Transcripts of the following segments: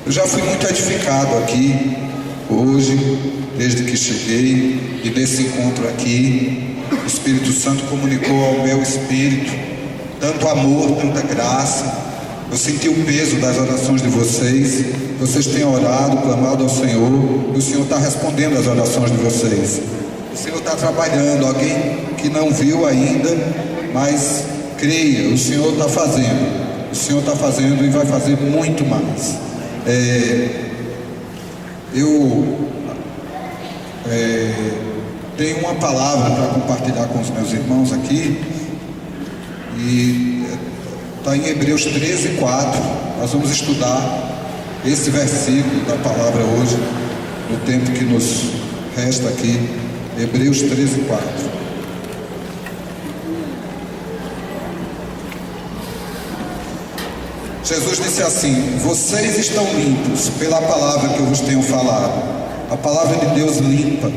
Eu já fui muito edificado aqui, hoje, desde que cheguei, e nesse encontro aqui, o Espírito Santo comunicou ao meu espírito tanto amor, tanta graça. Eu senti o peso das orações de vocês. Vocês têm orado, clamado ao Senhor, e o Senhor está respondendo às orações de vocês. O Senhor está trabalhando. Alguém que não viu ainda, mas creia, o Senhor está fazendo. O Senhor está fazendo e vai fazer muito mais. Eu tenho uma palavra para compartilhar com os meus irmãos aqui, e está em Hebreus 13:4. Nós vamos estudar esse versículo da palavra hoje, no tempo que nos resta aqui. Hebreus 13:4. Jesus disse assim: vocês estão limpos pela palavra que eu vos tenho falado. A palavra de Deus limpa.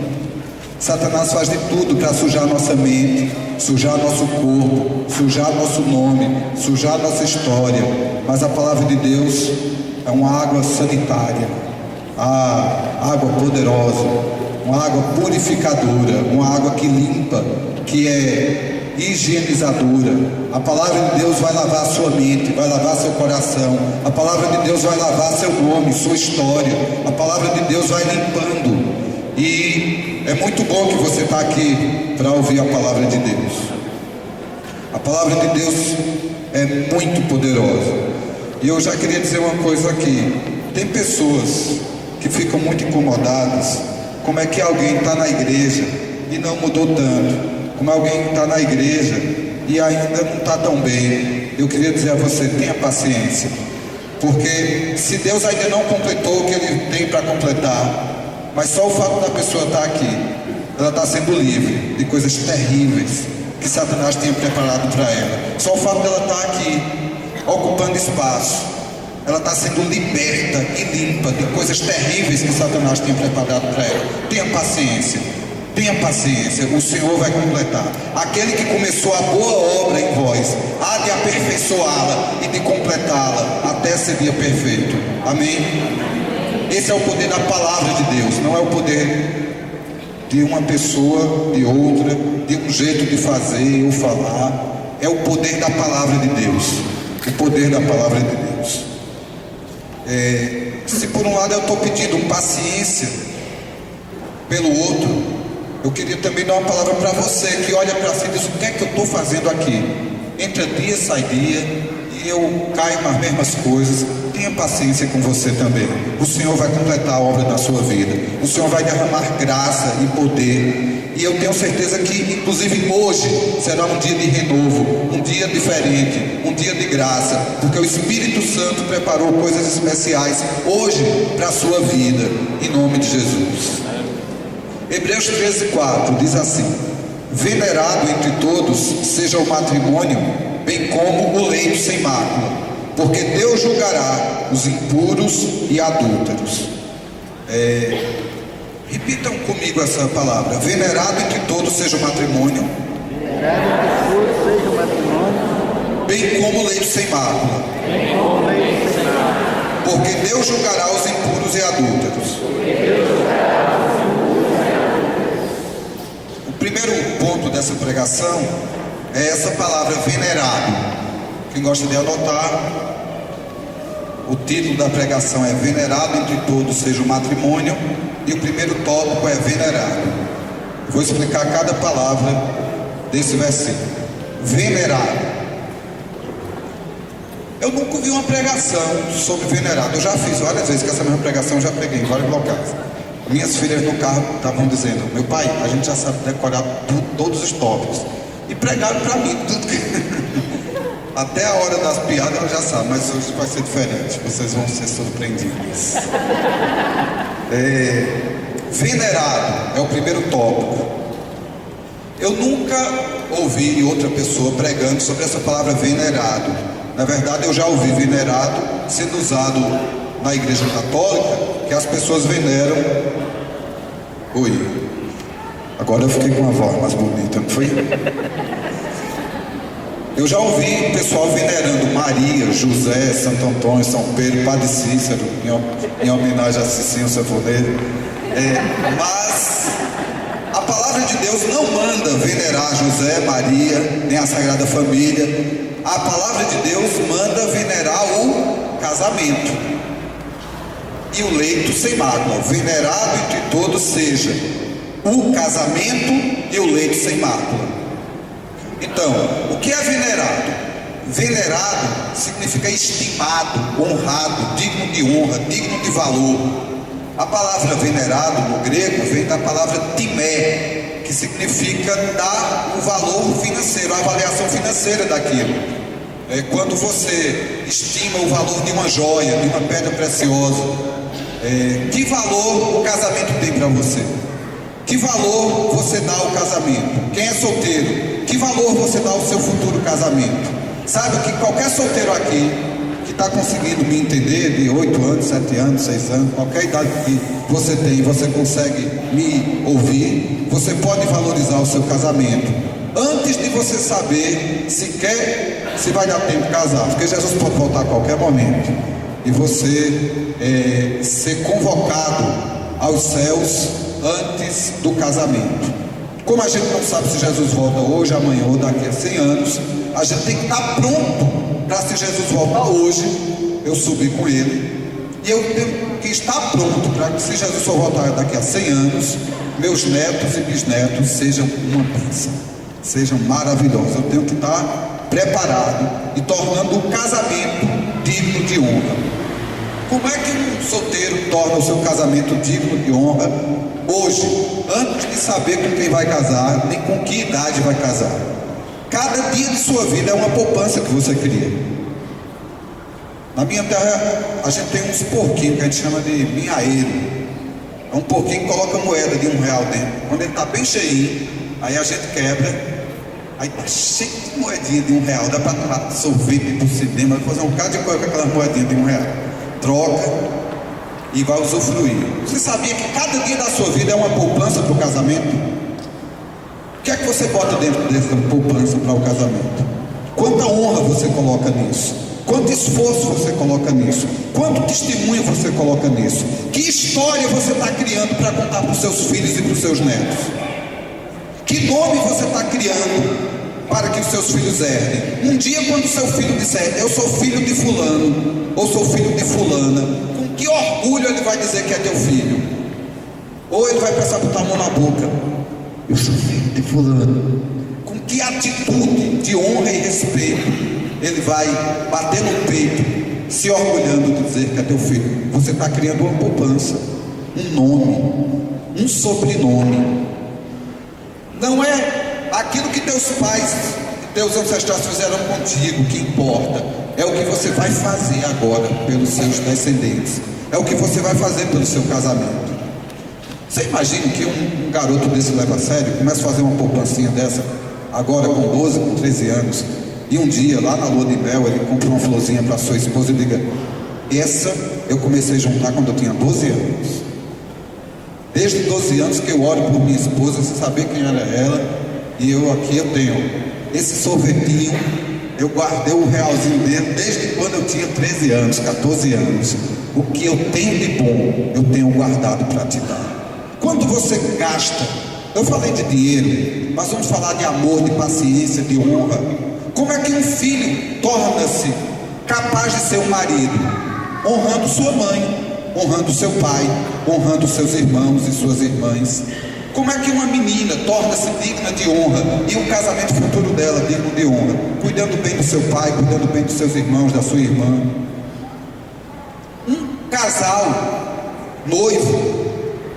Satanás faz de tudo para sujar nossa mente, sujar nosso corpo, sujar nosso nome, sujar nossa história. Mas a palavra de Deus é uma água sanitária, a água poderosa, uma água purificadora, uma água que limpa, que é higienizadora. A palavra de Deus vai lavar a sua mente, vai lavar seu coração. A palavra de Deus vai lavar seu nome, sua história. A palavra de Deus vai limpando. E é muito bom que você está aqui para ouvir a palavra de Deus. A palavra de Deus é muito poderosa. E eu já queria dizer uma coisa aqui. Tem pessoas que ficam muito incomodadas. Como é que alguém está na igreja e não mudou tanto? Como alguém está na igreja e ainda não está tão bem? Eu queria dizer a você, tenha paciência. Porque se Deus ainda não completou o que Ele tem para completar, mas só o fato da pessoa estar aqui, ela está sendo livre de coisas terríveis que Satanás tinha preparado para ela. Só o fato dela estar aqui, ocupando espaço, ela está sendo liberta e limpa de coisas terríveis que Satanás tinha preparado para ela. Tenha paciência, o Senhor vai completar. Aquele que começou a boa obra em vós, há de aperfeiçoá-la e de completá-la até ser dia perfeito. Amém? Esse é o poder da palavra de Deus, não é o poder de uma pessoa, de outra, de um jeito de fazer ou falar. É o poder da palavra de Deus. O poder da palavra de Deus. Se por um lado eu estou pedindo paciência pelo outro, eu queria também dar uma palavra para você que olha para si e diz: o que é que eu estou fazendo aqui? Entra dia, sai dia, e eu caio nas mesmas coisas. Tenha paciência com você também. O Senhor vai completar a obra da sua vida. O Senhor vai derramar graça e poder. E eu tenho certeza que, inclusive hoje, será um dia de renovo, um dia diferente, um dia de graça, porque o Espírito Santo preparou coisas especiais hoje para a sua vida, em nome de Jesus. Hebreus 13:4 diz assim: venerado entre todos seja o matrimônio, bem como o leito sem mácula, porque Deus julgará os impuros e adúlteros. Repitam comigo essa palavra: venerado entre todos seja o matrimônio, bem como o leito sem mácula, porque Deus julgará os impuros e adúlteros. O primeiro ponto dessa pregação é essa palavra venerado. Quem gosta de anotar, o título da pregação é venerado entre todos seja o matrimônio, e o primeiro tópico é venerado. Vou explicar cada palavra desse versículo. Venerado. Eu nunca vi uma pregação sobre venerado. Eu já fiz várias vezes, que essa mesma pregação eu já preguei em vários locais. Minhas filhas no carro estavam dizendo: meu pai, a gente já sabe decorar todos os tópicos. E pregaram para mim tudo que... Até a hora das piadas ela já sabe, mas hoje vai ser diferente. Vocês vão ser surpreendidos. Venerado é o primeiro tópico. Eu nunca ouvi outra pessoa pregando sobre essa palavra venerado. Na verdade, eu já ouvi venerado sendo usado na igreja católica, que as pessoas veneram. Oi, agora eu fiquei com uma voz mais bonita, não foi? Eu já ouvi o pessoal venerando Maria, José, Santo Antônio, São Pedro, Padre Cícero, em homenagem a Cicinho Sanfoneiro. Mas a palavra de Deus não manda venerar José, Maria, nem a Sagrada Família. A palavra de Deus manda venerar o casamento e o leito sem mácula. Venerado entre todos seja o casamento e o leito sem mácula. Então, o que é venerado? Venerado significa estimado, honrado, digno de honra, digno de valor. A palavra venerado no grego vem da palavra timé, que significa dar o valor financeiro, a avaliação financeira daquilo. É quando você estima o valor de uma joia, de uma pedra preciosa. Que valor o casamento tem para você? Que valor você dá ao casamento? Quem é solteiro, que valor você dá ao seu futuro casamento? Sabe que qualquer solteiro aqui que está conseguindo me entender, de 8 anos, 7 anos, 6 anos, qualquer idade que você tem, você consegue me ouvir, você pode valorizar o seu casamento antes de você saber se vai dar tempo de casar, porque Jesus pode voltar a qualquer momento e você ser convocado aos céus antes do casamento. Como a gente não sabe se Jesus volta hoje, amanhã ou daqui a 100 anos, a gente tem que estar pronto para, se Jesus voltar hoje, eu subir com ele, e eu tenho que estar pronto para que, se Jesus for voltar daqui a 100 anos, meus netos e bisnetos sejam uma bênção, sejam maravilhosos. Eu tenho que estar preparado e tornando o casamento digno de honra. Como é que um solteiro torna o seu casamento digno de honra hoje, antes de saber com quem vai casar, nem com que idade vai casar? Cada dia de sua vida é uma poupança que você cria. Na minha terra, a gente tem uns porquinhos que a gente chama de minhaeiro. É um porquinho que coloca moeda de R$1 dentro. Quando ele está bem cheinho, aí a gente quebra. Aí tá cheio de moedinha de R$1. Dá para tomar sorvete pro cinema, fazer um bocado de coisa com aquelas moedinhas de R$1. Troca e vai usufruir. Você sabia que cada dia da sua vida é uma poupança para o casamento? O que é que você bota dentro dessa poupança para o casamento? Quanta honra você coloca nisso? Quanto esforço você coloca nisso? Quanto testemunho você coloca nisso? Que história você está criando para contar para os seus filhos e para os seus netos? Que nome você está criando para que os seus filhos herdem? Um dia, quando o seu filho disser, eu sou filho de fulano, ou sou filho de fulana, com que orgulho ele vai dizer que é teu filho? Ou ele vai pensar, botar a mão na boca, eu sou filho de fulano. Com que atitude de honra e respeito ele vai bater no peito, se orgulhando de dizer que é teu filho? Você está criando uma poupança, um nome, um sobrenome. Não é aquilo que teus pais, teus ancestrais fizeram contigo que importa. É o que você vai fazer agora pelos seus descendentes. É o que você vai fazer pelo seu casamento. Você imagina que um garoto desse leva a sério, começa a fazer uma poupancinha dessa, agora com 12, com 13 anos, e um dia, lá na lua de mel, ele compra uma florzinha para sua esposa e diga, essa eu comecei a juntar quando eu tinha 12 anos. Desde 12 anos que eu oro por minha esposa, sem saber quem era ela, e eu tenho esse sorvetinho, eu guardei o realzinho dele desde quando eu tinha 13 anos, 14 anos. O que eu tenho de bom, eu tenho guardado para te dar. Quando você gasta, eu falei de dinheiro, mas vamos falar de amor, de paciência, de honra. Como é que um filho torna-se capaz de ser um marido? Honrando sua mãe, honrando seu pai, honrando seus irmãos e suas irmãs. Como é que uma menina torna-se digna de honra e o casamento futuro dela digno de honra? Cuidando bem do seu pai, cuidando bem dos seus irmãos, da sua irmã. Um casal noivo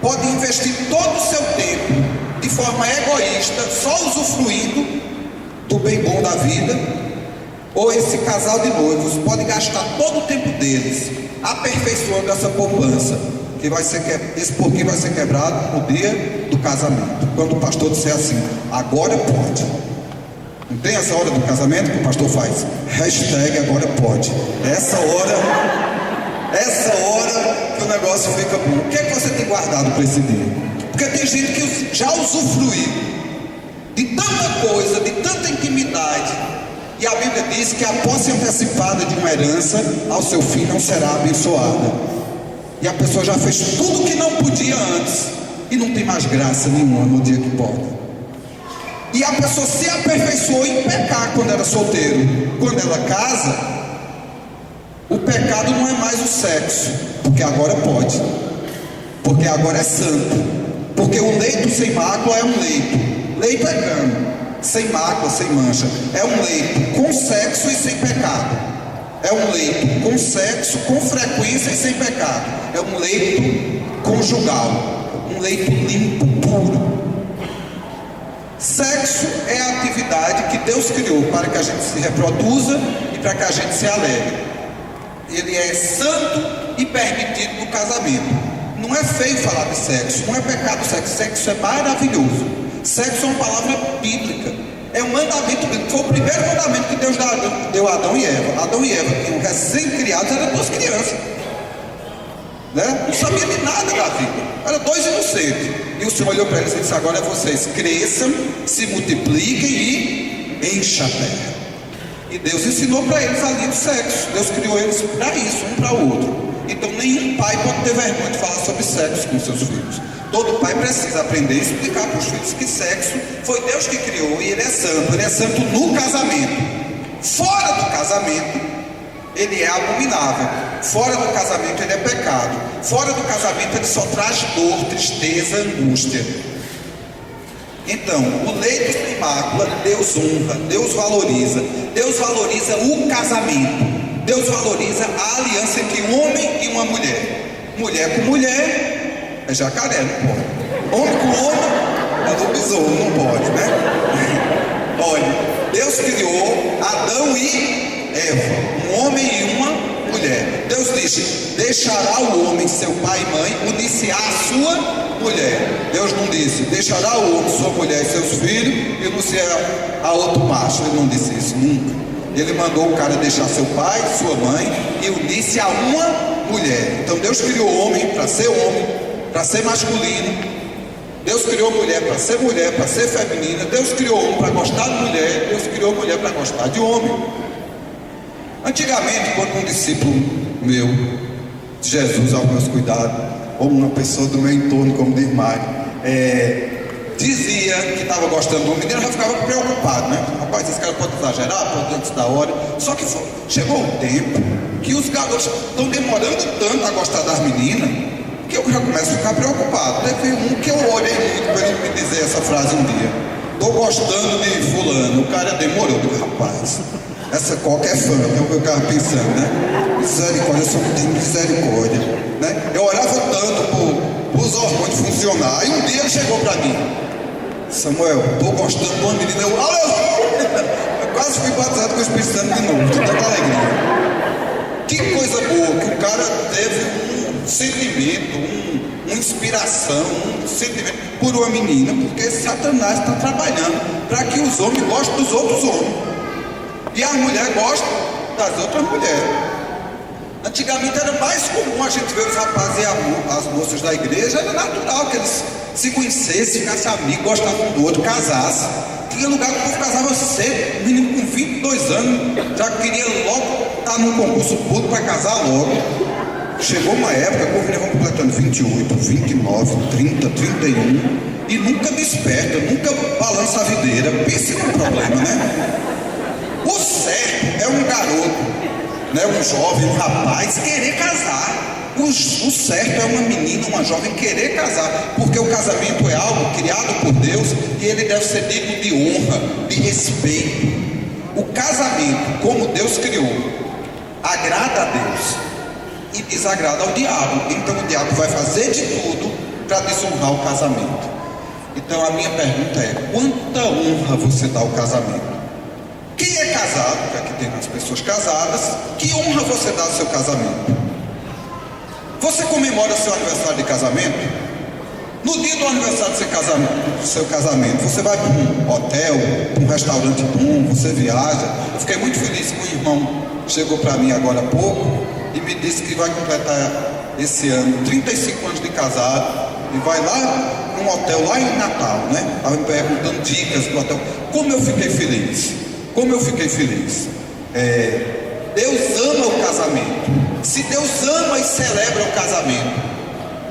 pode investir todo o seu tempo de forma egoísta, só usufruindo do bem bom da vida, ou esse casal de noivos pode gastar todo o tempo deles aperfeiçoando essa poupança, que esse porquinho vai ser quebrado no dia do casamento, quando o pastor disser assim, agora pode. Não tem essa hora do casamento que o pastor faz hashtag agora pode. Essa hora que o negócio fica bom. O que é que você tem guardado para esse dia? Porque tem gente que já usufruiu de tanta coisa, de tanta intimidade, E a Bíblia diz que a posse antecipada de uma herança ao seu fim não será abençoada. E a pessoa já fez tudo que não podia antes e não tem mais graça nenhuma no dia que pode. E a pessoa se aperfeiçoou em pecar quando era solteiro. Quando ela casa, o pecado não é mais o sexo, porque agora pode, porque agora é santo, porque o leito sem mácula é um leito. Leito é cama, sem mácula, sem mancha. É um leito com sexo e sem pecado. É um leito com sexo, com frequência e sem pecado. É um leito conjugal, um leito limpo, puro. Sexo é a atividade que Deus criou para que a gente se reproduza e para que a gente se alegre. Ele é santo e permitido no casamento. Não é feio falar de sexo, não é pecado sexo. Sexo é maravilhoso. Sexo é uma palavra bíblica, é um mandamento bíblico. Foi o primeiro mandamento que Deus deu a Adão e Eva. Adão e Eva, que eram recém-criados, eram duas crianças, né? Não sabia de nada da vida, eram dois inocentes. E o Senhor olhou para eles e disse: agora vocês cresçam, se multipliquem e enchem a terra. E Deus ensinou para eles ali do sexo. Deus criou eles para isso, um para o outro. Então nenhum pai pode ter vergonha de falar sobre sexo com seus filhos. Todo pai precisa aprender a explicar para os filhos que sexo foi Deus que criou e ele é santo no casamento. Fora do casamento, ele é abominável. Fora do casamento, ele é pecado. Fora do casamento, ele só traz dor, tristeza, angústia. Então, o leito sem mácula, Deus honra, Deus valoriza. Deus valoriza o casamento. Deus valoriza a aliança entre um homem e uma mulher. Mulher com mulher é jacaré, não pode. Homem com homem é lobisomem, não pode, né? Olha, Deus criou Adão e Eva, um homem e uma mulher. Deus disse: deixará o homem seu pai e mãe, unir-se-á a sua mulher. Deus não disse: deixará o homem sua mulher e seus filhos e unir-se-á a outro macho. Ele não disse isso nunca. Ele mandou o cara deixar seu pai, sua mãe e unir-se a uma mulher. Então Deus criou o homem, para ser masculino. Deus criou a mulher, para ser feminina. Deus criou o homem para gostar de mulher. Deus criou a mulher para gostar de homem. Antigamente, quando um discípulo meu, de Jesus aos meus cuidados, ou uma pessoa do meu entorno, como diz Mário, dizia que estava gostando do menino, eu já ficava preocupado, né? Rapaz, esse cara pode exagerar, pode antes da hora. Só que chegou um tempo que os garotos estão demorando tanto a gostar das meninas, que eu já começo a ficar preocupado. Teve um que eu orei muito para ele me dizer essa frase um dia: estou gostando de fulano. O cara demorou. Eu digo: rapaz, essa qualquer fã, é o que eu ficava pensando, né? Misericórdia, eu só não tenho misericórdia, né? Eu orava tanto para os hormônios funcionar. Aí um dia ele chegou para mim: Samuel, estou gostando de uma menina. Eu quase fui batizado com o Espírito Santo de novo, de tanta alegria. Que coisa boa, que o cara teve um sentimento, uma inspiração, um sentimento por uma menina, porque Satanás está trabalhando para que os homens gostem dos outros homens e a mulher gosta das outras mulheres. Antigamente era mais comum a gente ver os rapazes e as moças da igreja, era natural que eles se conhecessem, ficassem amigos, gostavam um do outro, casassem. Tinha lugar que o povo casava cedo, menino com 22 anos, já queria logo estar num concurso público para casar logo. Chegou uma época que o povo levou completando 28, 29, 30, 31 e nunca desperta, nunca balança a videira. Pense num problema, né? O certo é um garoto, né, um jovem, um rapaz querer casar. O certo é uma menina, uma jovem querer casar, porque o casamento é algo criado por Deus e ele deve ser digno de honra, de respeito. O casamento, como Deus criou, agrada a Deus e desagrada ao diabo. Então o diabo vai fazer de tudo para desonrar o casamento. Então a minha pergunta é: quanta honra você dá ao casamento? Quem é casado, já que tem mais pessoas casadas, que honra você dá ao seu casamento? Você comemora seu aniversário de casamento? No dia do aniversário do seu casamento, você vai para um hotel, para um restaurante bom, você viaja. Eu fiquei muito feliz que o irmão chegou para mim agora há pouco e me disse que vai completar esse ano 35 anos de casado e vai lá num hotel lá em Natal, né? Estava me perguntando dicas do hotel. Como eu fiquei feliz. Como eu fiquei feliz. Deus ama o casamento. Se Deus ama e celebra o casamento,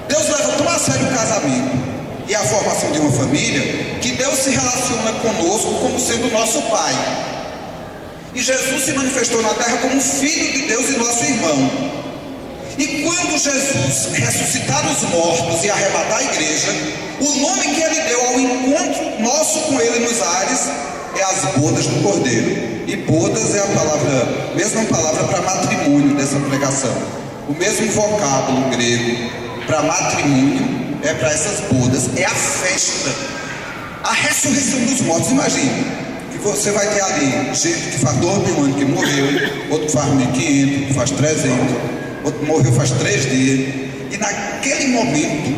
Deus leva tão a sério o casamento e a formação de uma família, que Deus se relaciona conosco como sendo nosso Pai. E Jesus se manifestou na terra como Filho de Deus e nosso irmão. E quando Jesus ressuscitar os mortos e arrebatar a igreja, o nome que Ele deu ao encontro nosso com Ele nos ares é as bodas do Cordeiro. E bodas é a mesma palavra para matrimônio dessa pregação. O mesmo vocábulo grego para matrimônio é para essas bodas. É a festa, a ressurreição dos mortos. Imagine que você vai ter ali gente que faz 2.000 anos que morreu, outro que faz 1.500, outro faz 300, outro morreu faz 3 dias. E naquele momento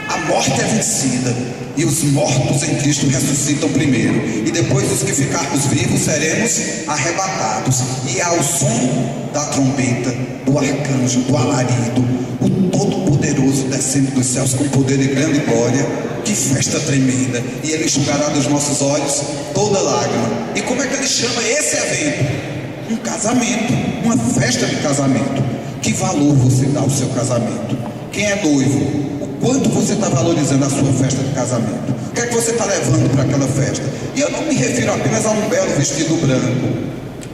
a morte é vencida e os mortos em Cristo ressuscitam primeiro, e depois os que ficarmos vivos seremos arrebatados, e ao som da trombeta, do arcanjo, do alarido, o Todo-Poderoso descendo dos céus com poder e grande glória. Que festa tremenda! E Ele enxugará dos nossos olhos toda lágrima. E como é que Ele chama esse evento? Um casamento, uma festa de casamento. Que valor você dá ao seu casamento? Quem é noivo, quanto você está valorizando a sua festa de casamento? O que é que você está levando para aquela festa? E eu não me refiro apenas a um belo vestido branco,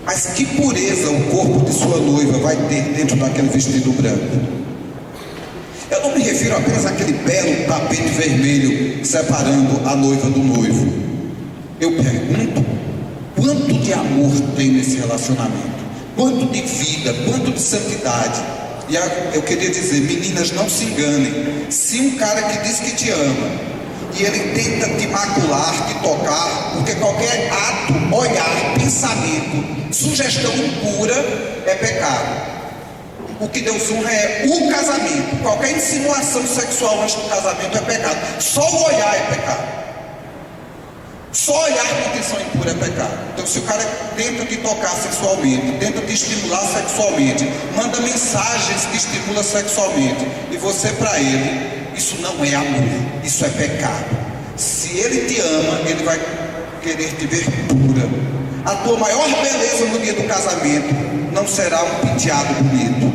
mas que pureza o corpo de sua noiva vai ter dentro daquele vestido branco. Eu não me refiro apenas àquele belo tapete vermelho separando a noiva do noivo. Eu pergunto, quanto de amor tem nesse relacionamento? Quanto de vida, quanto de santidade? E eu queria dizer, meninas, não se enganem. Se um cara que diz que te ama e ele tenta te macular, te tocar, porque qualquer ato, olhar, pensamento, sugestão impura é pecado. O que Deus honra é o casamento. Qualquer insinuação sexual antes do casamento é pecado. Só o olhar é pecado. Só olhar com intenção impura é pecado. Então, se o cara tenta te tocar sexualmente, tenta te estimular sexualmente, manda mensagens que estimulam sexualmente, e você para ele, isso não é amor, isso é pecado. Se ele te ama, ele vai querer te ver pura. A tua maior beleza no dia do casamento não será um penteado bonito,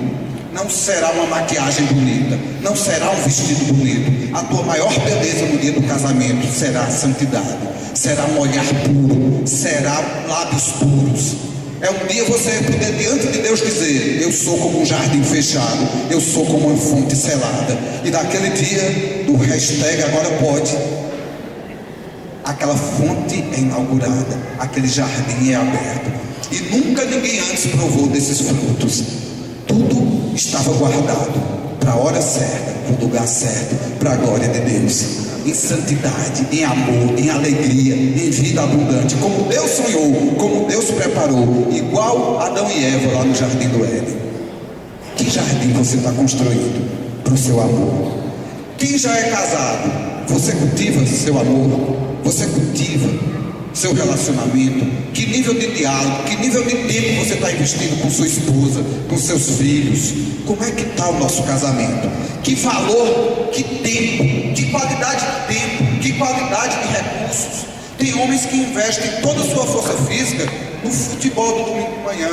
não será uma maquiagem bonita, não será um vestido bonito. A tua maior beleza no dia do casamento será a santidade, será um olhar puro, será lábios puros. É um dia você poder diante de Deus dizer: eu sou como um jardim fechado, eu sou como uma fonte selada. E naquele dia do hashtag agora pode, aquela fonte é inaugurada, aquele jardim é aberto, e nunca ninguém antes provou desses frutos. Tudo estava guardado para a hora certa, para o lugar certo, para a glória de Deus, em santidade, em amor, em alegria, em vida abundante, como Deus sonhou, como Deus preparou, igual Adão e Eva lá no jardim do Éden. Que jardim você está construindo para o seu amor? Quem já é casado, você cultiva seu amor? Você cultiva seu relacionamento? Que nível de diálogo, que nível de tempo você está investindo com sua esposa, com seus filhos? Como é que está o nosso casamento? Que valor, que tempo, que qualidade de tempo, que qualidade de recursos? Tem homens que investem toda a sua força física no futebol do domingo de manhã,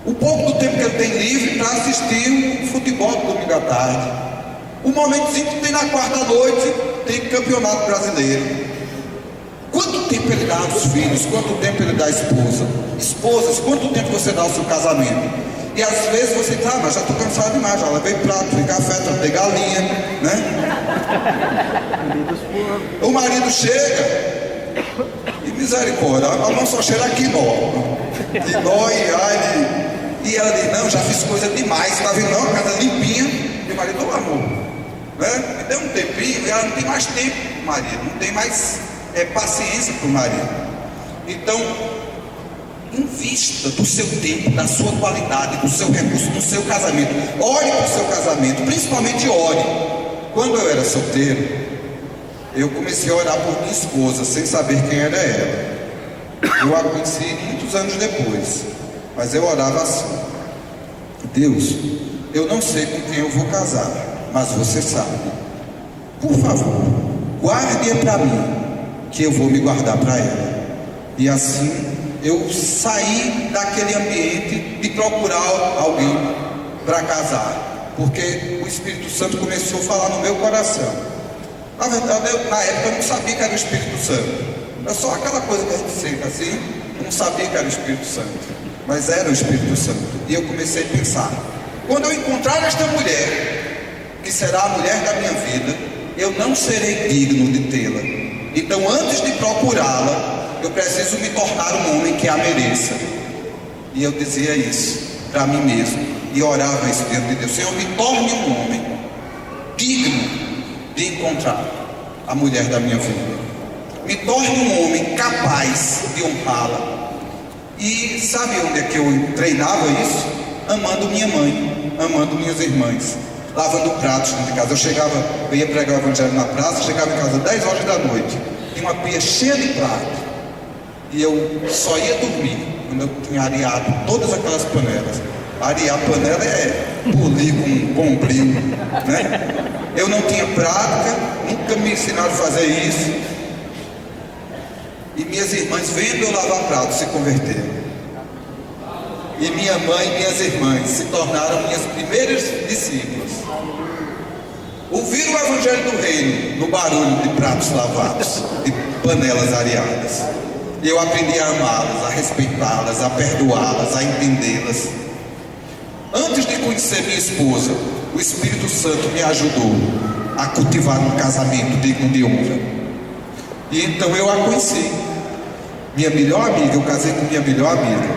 o pouco do tempo que ele tem livre para assistir o futebol do domingo à tarde, o momentozinho que tem na quarta noite, tem campeonato brasileiro. Quanto tempo ele dá aos filhos? Quanto tempo ele dá à esposa? Esposas, quanto tempo você dá ao seu casamento? E às vezes você diz: mas já estou cansado demais, já lavei prato, fui café, tratei galinha, né? O marido chega e misericórdia, a mão só cheira aqui, e ela diz: não, já fiz coisa demais, está vendo? Não, a casa limpinha. E o marido: ô amor, né? Me deu um tempinho. E ela não tem mais tempo para o marido, não tem mais paciência para o marido. Então, invista do seu tempo, da sua qualidade, do seu recurso, no seu casamento. Ore para o seu casamento, principalmente ore. Quando eu era solteiro, eu comecei a orar por minha esposa, sem saber quem era ela. Eu a conheci muitos anos depois, mas eu orava assim: Deus, eu não sei com quem eu vou casar, mas você sabe. Por favor, guarde-a para mim, que eu vou me guardar para ela. E assim eu saí daquele ambiente de procurar alguém para casar, porque o Espírito Santo começou a falar no meu coração. Na verdade, na época eu não sabia que era o Espírito Santo. Era só aquela coisa que a gente senta assim, eu não sabia que era o Espírito Santo, mas era o Espírito Santo. E eu comecei a pensar: quando eu encontrar esta mulher, que será a mulher da minha vida, eu não serei digno de tê-la. Então, antes de procurá-la, eu preciso me tornar um homem que a mereça. E eu dizia isso para mim mesmo, e orava isso diante de Deus: Senhor, me torne um homem digno de encontrar a mulher da minha vida. Me torne um homem capaz de honrá-la. E sabe onde é que eu treinava isso? Amando minha mãe, amando minhas irmãs, lavando pratos dentro de casa. Eu ia pregar o evangelho na praça, chegava em casa 10 horas da noite, tinha uma pia cheia de prato, e eu só ia dormir quando eu tinha areado todas aquelas panelas. Arear panela é polir com bombril, né? Eu não tinha prática, nunca me ensinaram a fazer isso, e minhas irmãs, vendo eu lavar prato, se converteram. E minha mãe e minhas irmãs se tornaram minhas primeiras discípulas. Ouviram o evangelho do reino no barulho de pratos lavados, de panelas areadas. E eu aprendi a amá-las, a respeitá-las, a perdoá-las, a entendê-las. Antes de conhecer minha esposa, o Espírito Santo me ajudou a cultivar um casamento digno de honra. E então eu a conheci. Minha melhor amiga, eu casei com minha melhor amiga.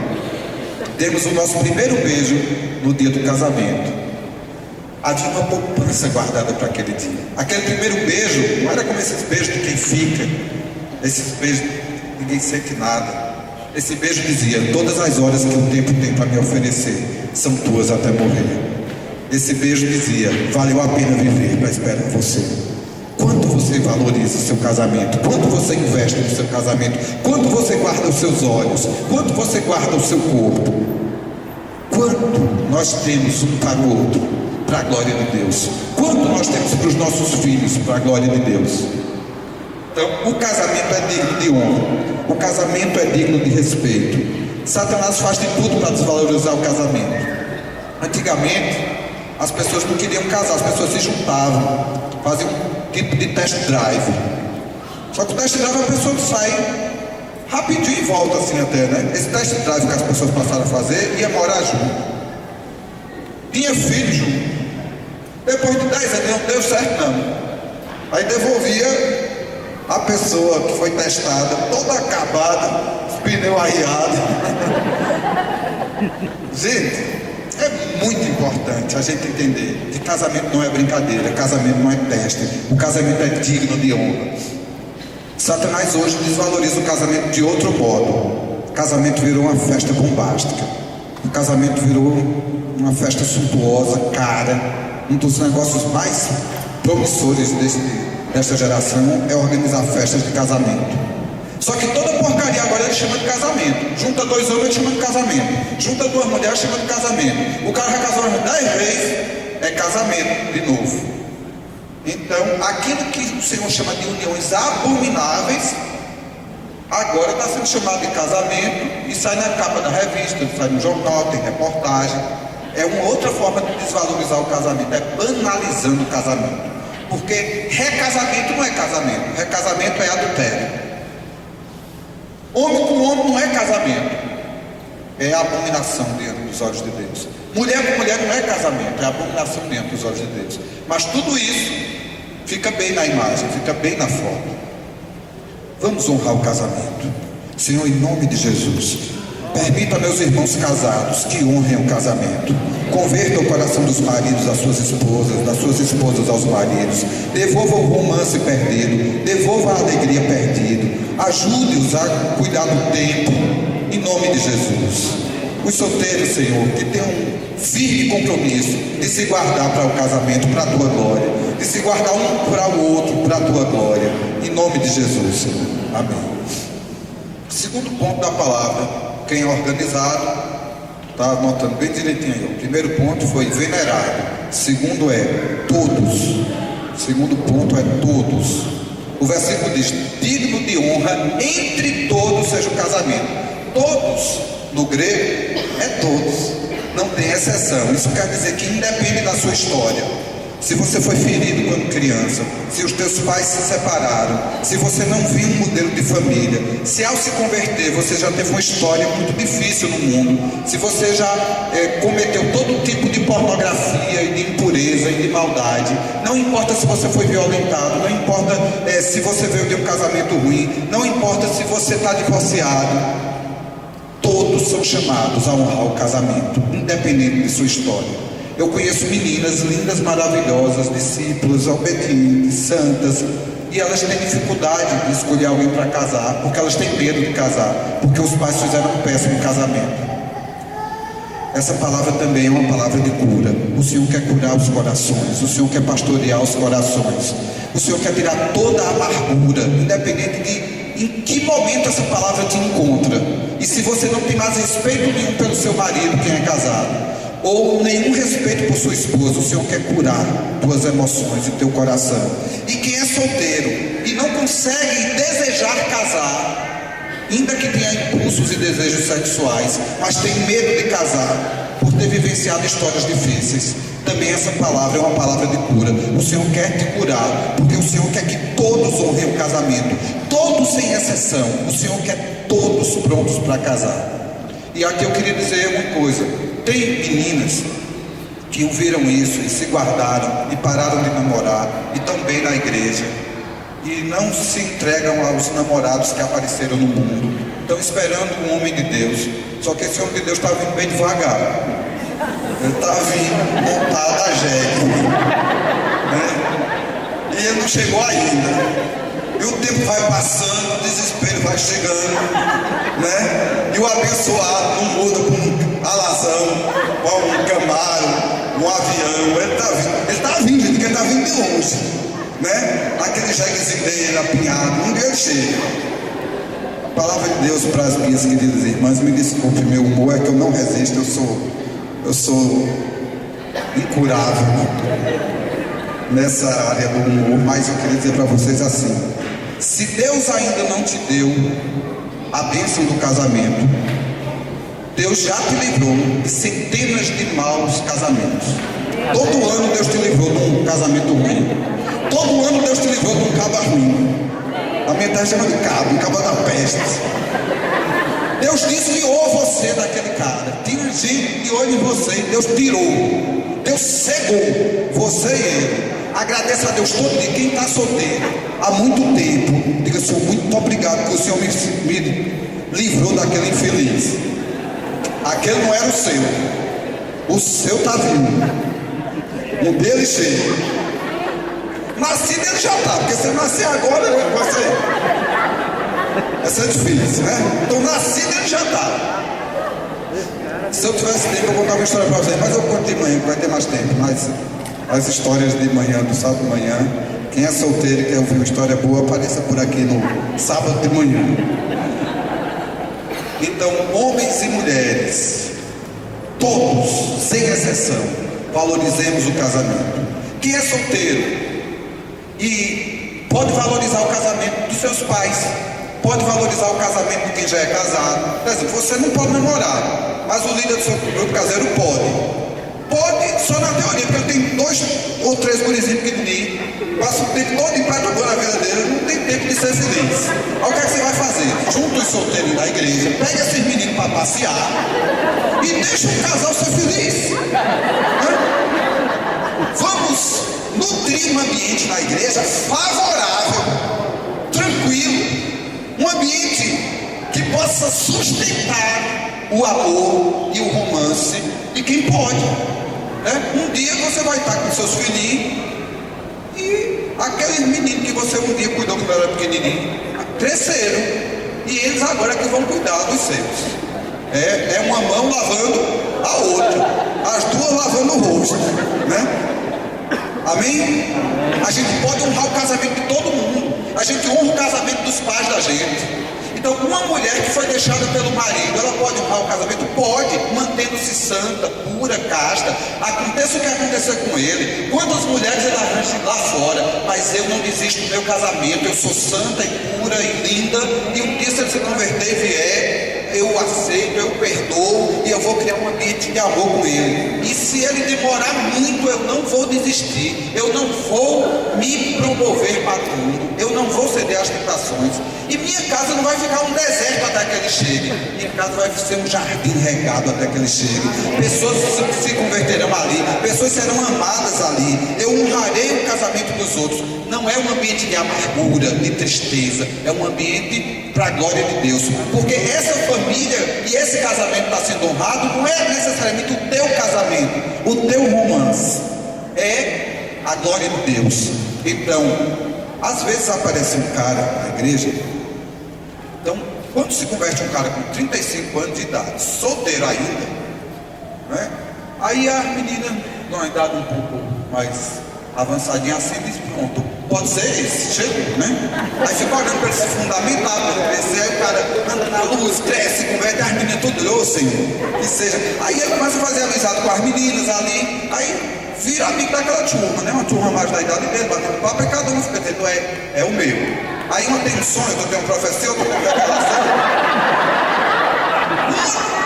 Demos o nosso primeiro beijo no dia do casamento. Havia uma poupança guardada para aquele dia. Aquele primeiro beijo não era como esses beijos de quem fica, esses beijos ninguém sente nada. Esse beijo dizia: todas as horas que o tempo tem para me oferecer são tuas até morrer. Esse beijo dizia: valeu a pena viver para esperar você. Quanto você valoriza o seu casamento? Quanto você investe no seu casamento? Quanto você guarda os seus olhos? Quanto você guarda o seu corpo? Quanto nós temos um para o outro, para a glória de Deus? Quanto nós temos para os nossos filhos, para a glória de Deus? Então, o casamento é digno de honra. O casamento é digno de respeito. Satanás faz de tudo para desvalorizar o casamento. Antigamente, as pessoas não queriam casar, as pessoas se juntavam, faziam um tipo de test drive. Só que o test drive a pessoa sai rapidinho e volta assim até, né? Esse test drive que as pessoas passaram a fazer ia morar junto. Tinha filho junto. Depois de 10 anos não deu certo não. Aí devolvia a pessoa que foi testada, toda acabada, os pneus arriados. Gente, é muito importante a gente entender que casamento não é brincadeira, casamento não é teste, o casamento é digno de honra. Satanás hoje desvaloriza o casamento de outro modo. O casamento virou uma festa bombástica. O casamento virou uma festa suntuosa, cara. Um dos negócios mais promissores desta geração é organizar festas de casamento. Só que toda porcaria agora ele chama de casamento. Junta 2 homens, ele chama de casamento. Junta 2 mulheres, chama de casamento. O cara já casou umas 10 vezes, é casamento de novo. Então, aquilo que o Senhor chama de uniões abomináveis, agora está sendo chamado de casamento e sai na capa da revista, sai no jornal, tem reportagem. É uma outra forma de desvalorizar o casamento, é banalizando o casamento. Porque recasamento não é casamento, recasamento é adultério. Homem com homem não é casamento, é abominação diante dos olhos de Deus. Mulher com mulher não é casamento, é abominação diante dos olhos de Deus. Mas tudo isso fica bem na imagem, fica bem na foto. Vamos honrar o casamento. Senhor, em nome de Jesus, permita a meus irmãos casados que honrem o casamento. Converta o coração dos maridos às suas esposas, das suas esposas aos maridos. Devolva o romance perdido, devolva a alegria perdida. Ajude-os a cuidar do tempo, em nome de Jesus. Os solteiros, Senhor, que tenham um firme compromisso de se guardar para o casamento, para a Tua glória, de se guardar um para o outro, para a Tua glória, em nome de Jesus, Senhor. Amém. Segundo ponto da palavra, quem é organizado, está anotando bem direitinho aí. O primeiro ponto foi venerado. Segundo é todos. Segundo ponto é todos. O versículo diz: digno de honra entre todos seja o casamento. Todos, no grego, é todos, não tem exceção. Isso quer dizer que independe da sua história. Se você foi ferido quando criança, se os teus pais se separaram, se você não viu um modelo de família, se ao se converter você já teve uma história muito difícil no mundo, se você já cometeu todo tipo de pornografia e de impureza e de maldade, não importa se você foi violentado, não importa se você veio de um casamento ruim, não importa se você está divorciado, todos são chamados a honrar o casamento, independente de sua história. Eu conheço meninas lindas, maravilhosas, discípulas, obedientes, santas, e elas têm dificuldade de escolher alguém para casar, porque elas têm medo de casar, porque os pais fizeram um péssimo casamento. Essa palavra também é uma palavra de cura. O Senhor quer curar os corações, o Senhor quer pastorear os corações, o Senhor quer tirar toda a amargura, independente de em que momento essa palavra te encontra. E se você não tem mais respeito nenhum pelo seu marido, quem é casado, ou nenhum respeito por sua esposa, o Senhor quer curar tuas emoções e teu coração. E quem é solteiro e não consegue desejar casar, ainda que tenha impulsos e desejos sexuais, mas tem medo de casar por ter vivenciado histórias difíceis, também essa palavra é uma palavra de cura. O Senhor quer te curar, porque o Senhor quer que todos honrem o casamento, todos sem exceção. O Senhor quer todos prontos para casar. E aqui eu queria dizer uma coisa: tem meninas que ouviram isso e se guardaram e pararam de namorar e estão bem na igreja e não se entregam aos namorados que apareceram no mundo, estão esperando um homem de Deus, só que esse homem de Deus está vindo bem devagar, ele está vindo montado a jegue, né? E ele não chegou ainda. E o tempo vai passando, o desespero vai chegando, né? E o abençoado não muda para um alazão, para um Camaro, um avião. Ele está vindo, porque ele está vindo de longe, né? Aquele jeguezinho dele, apinhado, um dia ele chega. A palavra de Deus para as minhas queridas irmãs, me desculpe, meu humor é que eu não resisto, eu sou incurável nessa área do humor, mas eu queria dizer para vocês assim: se Deus ainda não te deu a bênção do casamento, Deus já te livrou de centenas de maus casamentos. Todo ano Deus te livrou de um casamento ruim. Todo ano Deus te livrou de um caba ruim. A minha terra chama de cabo, um caba da peste. Deus desviou você daquele cara, tinha gente de olho em você e Deus tirou. Deus cegou você e ele. Agradeça a Deus todo dia. Quem está solteiro há muito tempo, diga: Senhor, muito obrigado, porque o Senhor me livrou daquele infeliz. Aquele não era o seu está vindo, o dele chega. Nascido ele já está, porque se nascer agora vai ser difícil, né? Então nascido ele já está. Se eu tivesse tempo eu vou contar uma história para vocês, mas eu conto de manhã, que vai ter mais tempo. Mas as histórias de manhã, do sábado de manhã, quem é solteiro e quer ouvir uma história boa, apareça por aqui no sábado de manhã. Então, homens e mulheres, todos, sem exceção, valorizemos o casamento. Quem é solteiro e pode valorizar o casamento dos seus pais, pode valorizar o casamento de quem já é casado. Por exemplo, você não pode namorar, mas o líder do seu grupo caseiro pode. Pode, só na teoria, porque eu tenho 2 ou 3 gurizinhos pequenininhos, passa o tempo todo em prato na vida dele, não tem tempo de ser feliz. Aí o que é que você vai fazer? Junta os solteiros da igreja, pega esses meninos para passear e deixa o casal ser feliz. Vamos nutrir um ambiente na igreja favorável, tranquilo, um ambiente que possa sustentar o amor e o romance de quem pode. Um dia você vai estar com seus filhinhos e aqueles meninos que você um dia cuidou quando era pequenininho cresceram e eles agora que vão cuidar dos seus. É uma mão lavando a outra, as duas lavando o rosto, né? Amém? A gente pode honrar o casamento de todo mundo. A gente honra o casamento dos pais da gente. Então, uma mulher que foi deixada pelo marido, ela pode honrar o casamento? Pode, mantendo-se santa, pura, casta. Aconteça o que acontecer com ele. Quantas mulheres ele arranja lá fora? Mas eu não desisto do meu casamento. Eu sou santa e pura e linda. E um dia, se ele se converter e vier, eu aceito, eu perdoo e eu vou criar um ambiente de amor com ele. E se ele demorar muito, eu não vou desistir, eu não vou me promover patrono, eu não vou ceder às tentações. E minha casa não vai ficar um deserto até que ele chegue. Minha casa vai ser um jardim regado até que ele chegue. Pessoas se converterão ali, pessoas serão amadas ali. Eu honrarei o casamento dos outros. Não é um ambiente de amargura, de tristeza, é um ambiente para a glória de Deus. Porque essa família e esse casamento está sendo honrado, não é necessariamente o teu casamento, o teu romance, é a glória de Deus. Então, às vezes aparece um cara na igreja. Então, quando se converte um cara com 35 anos de idade, solteiro ainda, né? Aí a menina, numa idade um pouco mais avançadinha assim, diz: pronto, pode ser esse, chegou, né? Aí fica olhando para ele se fundamentar, para crescer. Aí o cara anda na luz, cresce, converte, as meninas tudo, Senhor, que seja. Aí ele começa a fazer amizade com as meninas ali, aí vira amigo daquela turma, né? Uma turma mais da idade dele, batendo papo, e cada um fica dizendo: é o meu. Aí uma tem um sonho, eu tenho um professor, eu tenho uma relação.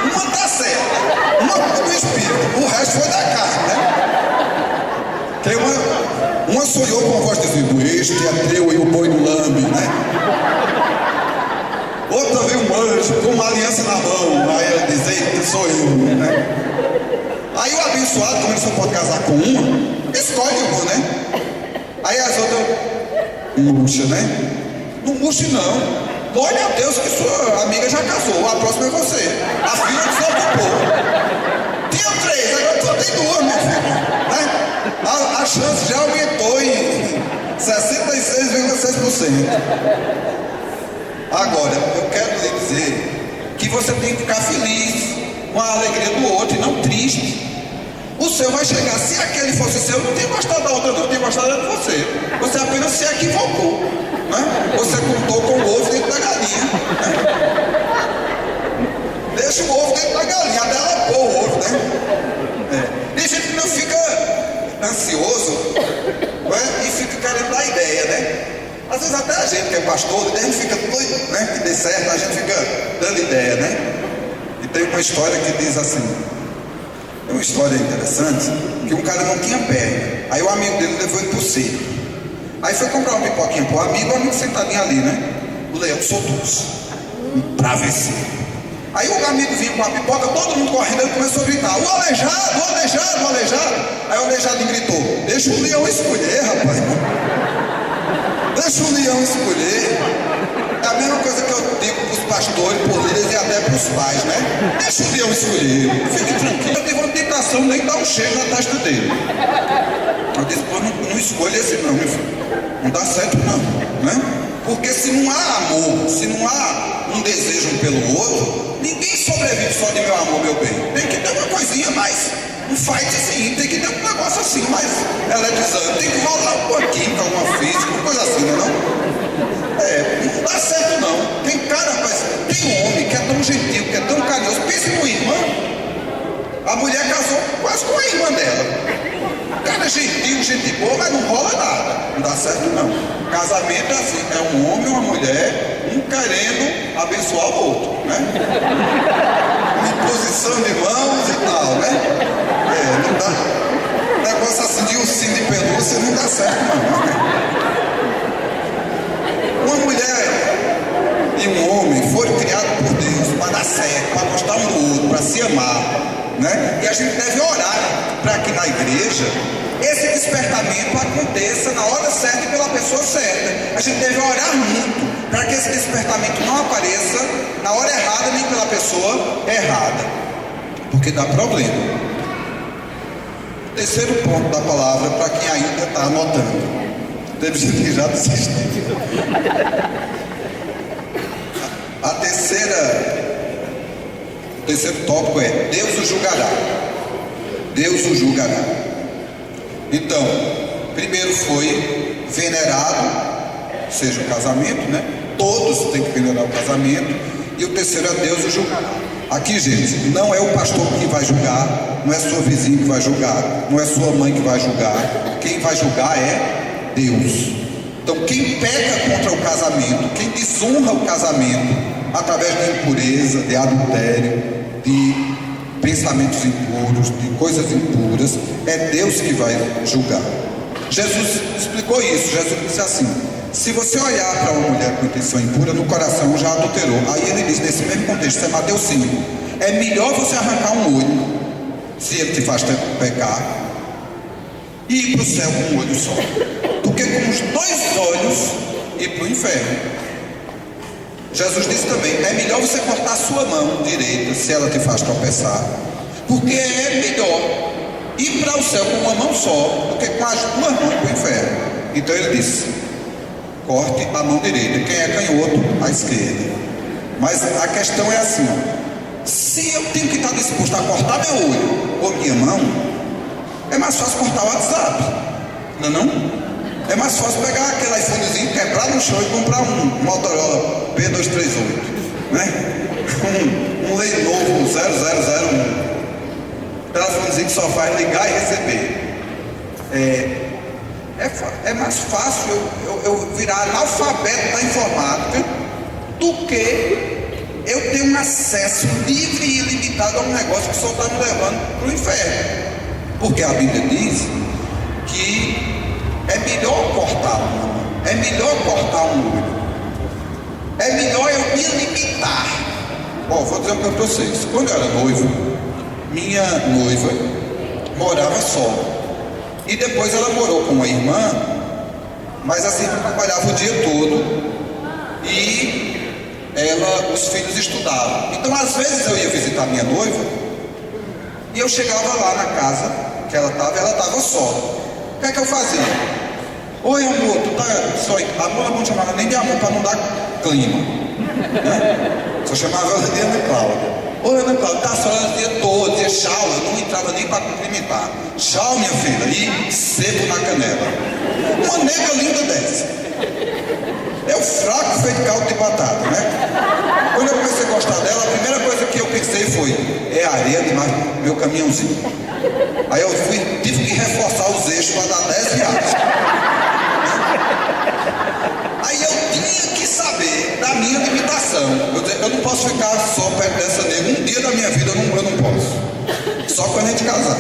Uma tá certa, uma do espírito, o resto foi da carne, né? Tem uma sonhou com a voz dizendo: este é teu e o boi no lambe, né? Outra viu um anjo com uma aliança na mão, aí ela diz: eita, sou eu, né? Aí o abençoado, como ele só pode casar com uma, escolhe uma, né? Aí as outras, murcha, né? Não murche não. Glória a Deus que sua amiga já casou, a próxima é você. A filha desocupou. Tinha 3, agora só tem 2, meu filho, né? A chance já aumentou em 66,6%. Agora, eu quero lhe dizer que você tem que ficar feliz com a alegria do outro e não triste. O seu vai chegar. Se aquele fosse seu, não tinha gostado da outra, não tinha gostado de você. Você apenas se equivocou, né? Você contou com o ovo dentro da galinha, né? Deixa o ovo dentro da galinha, até ela pôr o ovo, né? Tem gente que não fica ansioso, né? E fica querendo dar ideia, né? Às vezes até a gente que é pastor, a gente fica doido, né? Que dê certo, a gente fica dando ideia, né? E tem uma história que diz assim. É uma história interessante, que um cara não tinha perna. Aí o amigo dele levou ele pro circo. Aí foi comprar uma pipoquinha pro amigo, o amigo sentadinho ali, né? O leão soltou-se, um travesseiro. Aí o amigo vinha com a pipoca, todo mundo correndo, ele começou a gritar: o aleijado, o aleijado, o aleijado. Aí o aleijado gritou: deixa o leão escolher, rapaz. Deixa o leão escolher. É a mesma coisa que eu digo para os pastores, por líderes e até para os pais, né? Deixa o leão escolher, fique tranquilo. Eu tive uma tentação nem dar um cheiro na testa dele. Eu disse: pô, não escolha esse não, meu filho. Não dá certo não, né? Porque se não há amor, se não há um desejo um pelo outro, ninguém sobrevive só de meu amor, meu bem. Tem que ter uma coisinha mais, um fightzinho, tem que ter um negócio assim, mais eletrizante. Tem que rolar uma química, uma física, uma coisa assim, não? Não dá certo não. Tem cara, rapaz, tem um homem que é tão gentil, que é tão carinhoso. Pense numa irmã. A mulher casou quase com a irmã dela. O cara é gentil, gente boa, mas não rola nada. Não dá certo não. Casamento é assim, é um homem e uma mulher, um querendo abençoar o outro, né? Imposição de mãos e tal, né? Não dá. Negócio assim de ursinho de pelúcia não dá certo não. Uma mulher e um homem foram criados por Deus para dar certo, para gostar um do outro, para se amar, né? E a gente deve orar para que na igreja esse despertamento aconteça na hora certa e pela pessoa certa. A gente deve orar muito para que esse despertamento não apareça na hora errada nem pela pessoa errada, porque dá problema. Terceiro ponto da palavra, para quem ainda está anotando. Teve gente que já desistiu. O terceiro tópico é: Deus o julgará. Deus o julgará. Então, primeiro foi venerado, seja o casamento, né? Todos têm que venerar o casamento. E o terceiro é: Deus o julgará. Aqui, gente, não é o pastor que vai julgar, não é sua vizinha que vai julgar, não é sua mãe que vai julgar. Quem vai julgar é Deus. Então quem peca contra o casamento, quem desonra o casamento, através de impureza, de adultério, de pensamentos impuros, de coisas impuras. É Deus que vai julgar. Jesus explicou isso. Jesus disse assim: se você olhar para uma mulher com intenção impura, no coração já adulterou. Aí ele diz, nesse mesmo contexto, isso é Mateus 5, é melhor você arrancar um olho, se ele te faz pecar, e ir para o céu com um olho só, do que com os dois olhos ir para o inferno. Jesus disse também, é melhor você cortar a sua mão direita, se ela te faz tropeçar, porque é melhor ir para o céu com uma mão só, do que com as duas mãos para o inferno. Então ele disse, corte a mão direita, quem é canhoto, a esquerda. Mas a questão é assim, ó, se eu tenho que estar disposto a cortar meu olho ou minha mão, é mais fácil cortar o WhatsApp, não é não? É mais fácil pegar aquele iPhonezinho, quebrar no chão e comprar um Motorola P238, né? Um Lenovo 0001, telefonezinho que só faz ligar e receber. É mais fácil eu virar analfabeto da informática do que eu ter um acesso livre e ilimitado a um negócio que só está me levando para o inferno. Porque a Bíblia diz que é melhor cortar uma mão, é melhor cortar um olho, é melhor eu me limitar. Vou dizer uma coisa para vocês. Quando eu era noivo, minha noiva morava só, e depois ela morou com uma irmã, mas assim, trabalhava o dia todo e os filhos estudavam. Então às vezes eu ia visitar minha noiva e eu chegava lá na casa que ela estava só. O que é que eu fazia? Oi amor, tu tá só em... Amor não chamava nem de amor para não dar clima, né? Só chamava ela de Ana Cláudia. Oi Ana Cláudia, tá só o dia todo, dizia tchau, eu não entrava nem para cumprimentar. Tchau minha filha, e sebo na canela. Uma nega linda dessa. É o fraco feito caldo de batata, né? Quando eu comecei a gostar dela, a primeira coisa que eu pensei foi, é areia demais meu caminhãozinho. Aí eu tive que reforçar os eixos para dar 10 viagens. Aí eu tinha que saber da minha limitação. Eu não posso ficar só perto dessa nega. Um dia da minha vida eu não posso. Só quando a gente casar.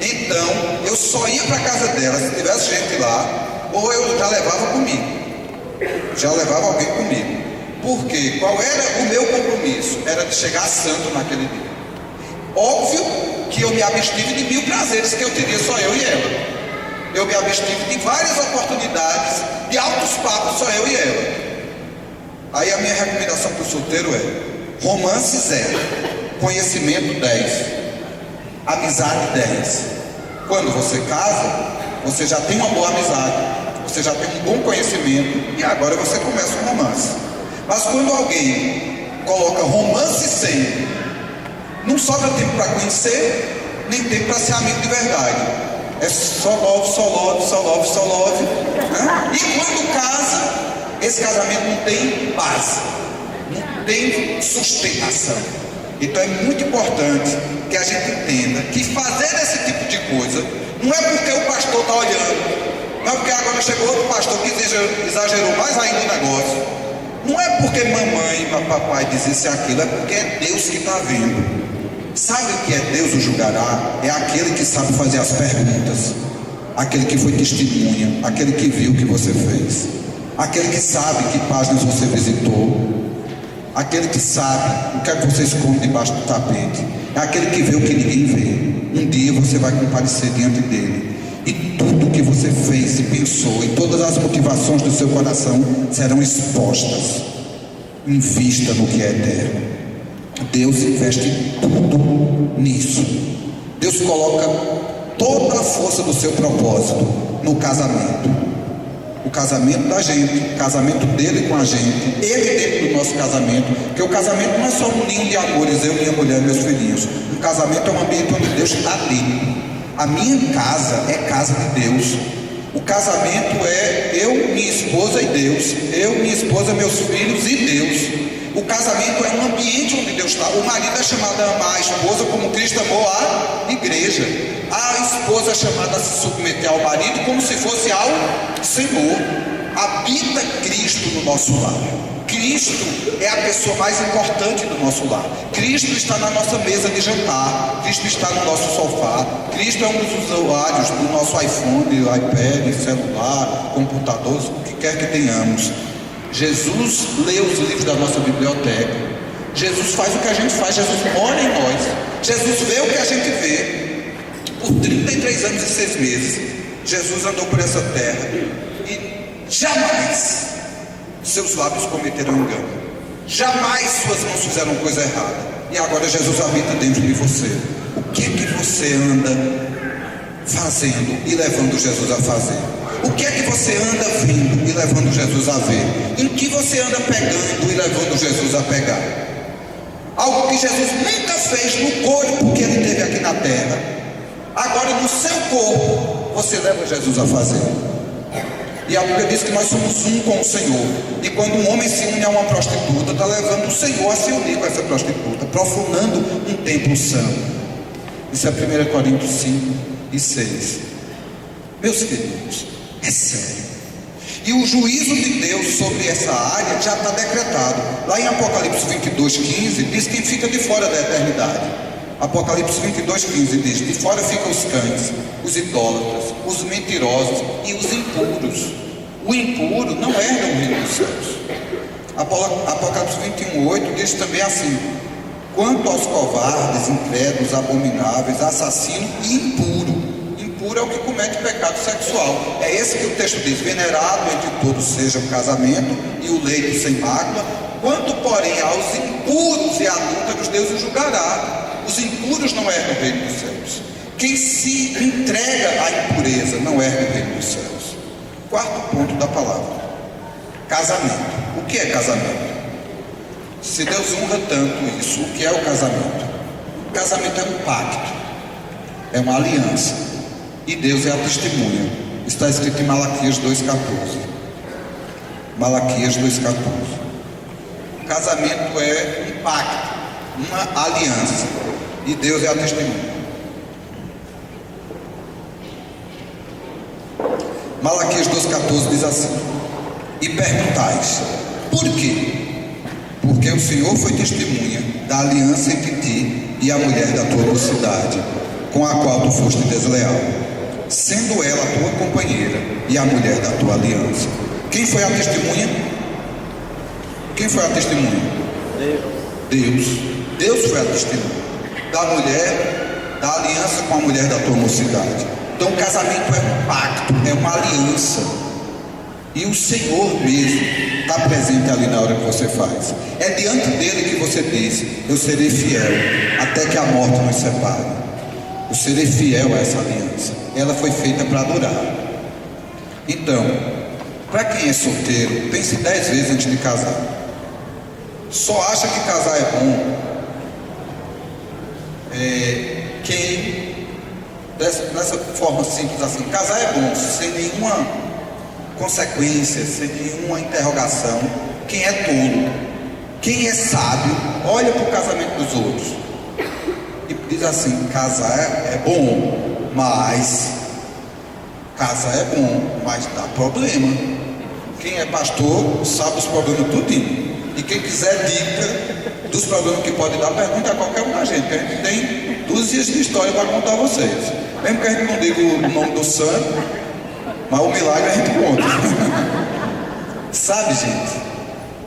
Então, eu só ia para casa dela se tivesse gente lá, ou eu já levava comigo. Já levava alguém comigo. Porque qual era o meu compromisso? Era de chegar santo naquele dia. Óbvio que eu me abstive de 1000 prazeres que eu teria só eu e ela. Eu me abstive de várias oportunidades, de altos papos, só eu e ela. Aí a minha recomendação para o solteiro é: romance 0, conhecimento 10, amizade 10. Quando você casa, você já tem uma boa amizade, você já tem um bom conhecimento, e agora você começa um romance. Mas quando alguém coloca romance 100, não sobra tempo para conhecer, nem tempo para ser amigo de verdade. É só love, só love, só love, só love, né? E quando casa, esse casamento não tem base, não tem sustentação. Então é muito importante que a gente entenda que fazer esse tipo de coisa não é porque o pastor está olhando, não é porque agora chegou outro pastor que exagerou mais ainda o negócio, não é porque mamãe e papai diz isso e aquilo, é porque é Deus que está vendo. Sabe o que é Deus o julgará? É aquele que sabe fazer as perguntas, aquele que foi testemunha, aquele que viu o que você fez, aquele que sabe que páginas você visitou, aquele que sabe o que é que você esconde debaixo do tapete, é aquele que vê o que ninguém vê. Um dia você vai comparecer diante dele, e tudo que você fez e pensou, e todas as motivações do seu coração serão expostas. Invista no que é eterno. Deus investe tudo nisso. Deus coloca toda a força do seu propósito no casamento. O casamento da gente, o casamento dele com a gente, ele dentro do nosso casamento. Porque o casamento não é só um ninho de amores, eu, minha mulher, meus filhinhos. O casamento é um ambiente onde Deus está dentro. A minha casa é casa de Deus. O casamento é eu, minha esposa e Deus. Eu, minha esposa, meus filhos e Deus. O casamento é um ambiente onde Deus está. O marido é chamado a amar a esposa como Cristo amou a igreja. A esposa é chamada a se submeter ao marido como se fosse ao Senhor. habita Cristo no nosso lar. Cristo é a pessoa mais importante do nosso lar. Cristo está na nossa mesa de jantar. Cristo está no nosso sofá. Cristo é um dos usuários do nosso iPhone, iPad, celular, computador, o que quer que tenhamos. Jesus lê os livros da nossa biblioteca. Jesus faz o que a gente faz. Jesus mora em nós. Jesus vê o que a gente vê. Por 33 anos e 6 meses, Jesus andou por essa terra e jamais seus lábios cometeram engano, jamais suas mãos fizeram coisa errada. E agora Jesus habita dentro de você. O que é que você anda fazendo e levando Jesus a fazer? O que é que você anda vendo e levando Jesus a ver? Em que você anda pegando e levando Jesus a pegar? Algo que Jesus nunca fez no corpo que ele teve aqui na terra, agora no seu corpo você leva Jesus a fazer. E a Bíblia diz que nós somos um com o Senhor. E quando um homem se une a uma prostituta, está levando o Senhor a se unir com essa prostituta, profanando um templo santo. Isso é 1 Coríntios 5 e 6. Meus queridos, é sério. E o juízo de Deus sobre essa área já está decretado. Lá em Apocalipse 22:15 diz quem fica de fora da eternidade. Apocalipse 22:15 diz: de fora ficam os cães, os idólatras, os mentirosos e os impuros. O impuro não herda o reino dos céus. Apocalipse 21:8 diz também assim: quanto aos covardes, incrédulos, abomináveis, assassinos e impuro. Impuro é o que comete pecado sexual. É esse que o texto diz: venerado entre todos seja o casamento e o leito sem mácula. Quanto porém aos impuros e adúlteros, Deus os julgará. Os impuros não herdam o reino dos céus. Quem se entrega à impureza não herda o reino dos céus. Quarto ponto da palavra: casamento. O que é casamento? Se Deus honra tanto isso, o que é o casamento? O casamento é um pacto, é uma aliança, e Deus é a testemunha. Está escrito em Malaquias 2,14. Malaquias 2,14. O casamento é um pacto, uma aliança, e Deus é a testemunha. Malaquias 2,14 diz assim: e perguntais, por quê? Porque o Senhor foi testemunha da aliança entre ti e a mulher da tua mocidade, com a qual tu foste desleal, sendo ela a tua companheira e a mulher da tua aliança. Quem foi a testemunha? Quem foi a testemunha? Deus. Deus foi a testemunha da mulher, da aliança com a mulher da tua mocidade. Então o casamento é um pacto, é uma aliança, e o Senhor mesmo está presente ali na hora que você faz. É diante dele que você diz: eu serei fiel até que a morte nos separe. Eu serei fiel a essa aliança. Ela foi feita para durar. Então, para quem é solteiro, pense 10 vezes antes de casar. Só acha que casar é bom quem, dessa forma simples assim, casar é bom, sem nenhuma consequência, sem nenhuma interrogação. Quem é tolo, quem é sábio, olha para o casamento dos outros e diz assim: casar é bom, mas dá problema. Quem é pastor sabe os problemas tudinho. E quem quiser dica dos problemas que pode dar, pergunta a qualquer um da gente, que a gente tem dúzias de história para contar a vocês. Mesmo que a gente não diga o nome do santo, mas o milagre a gente conta. Sabe, gente,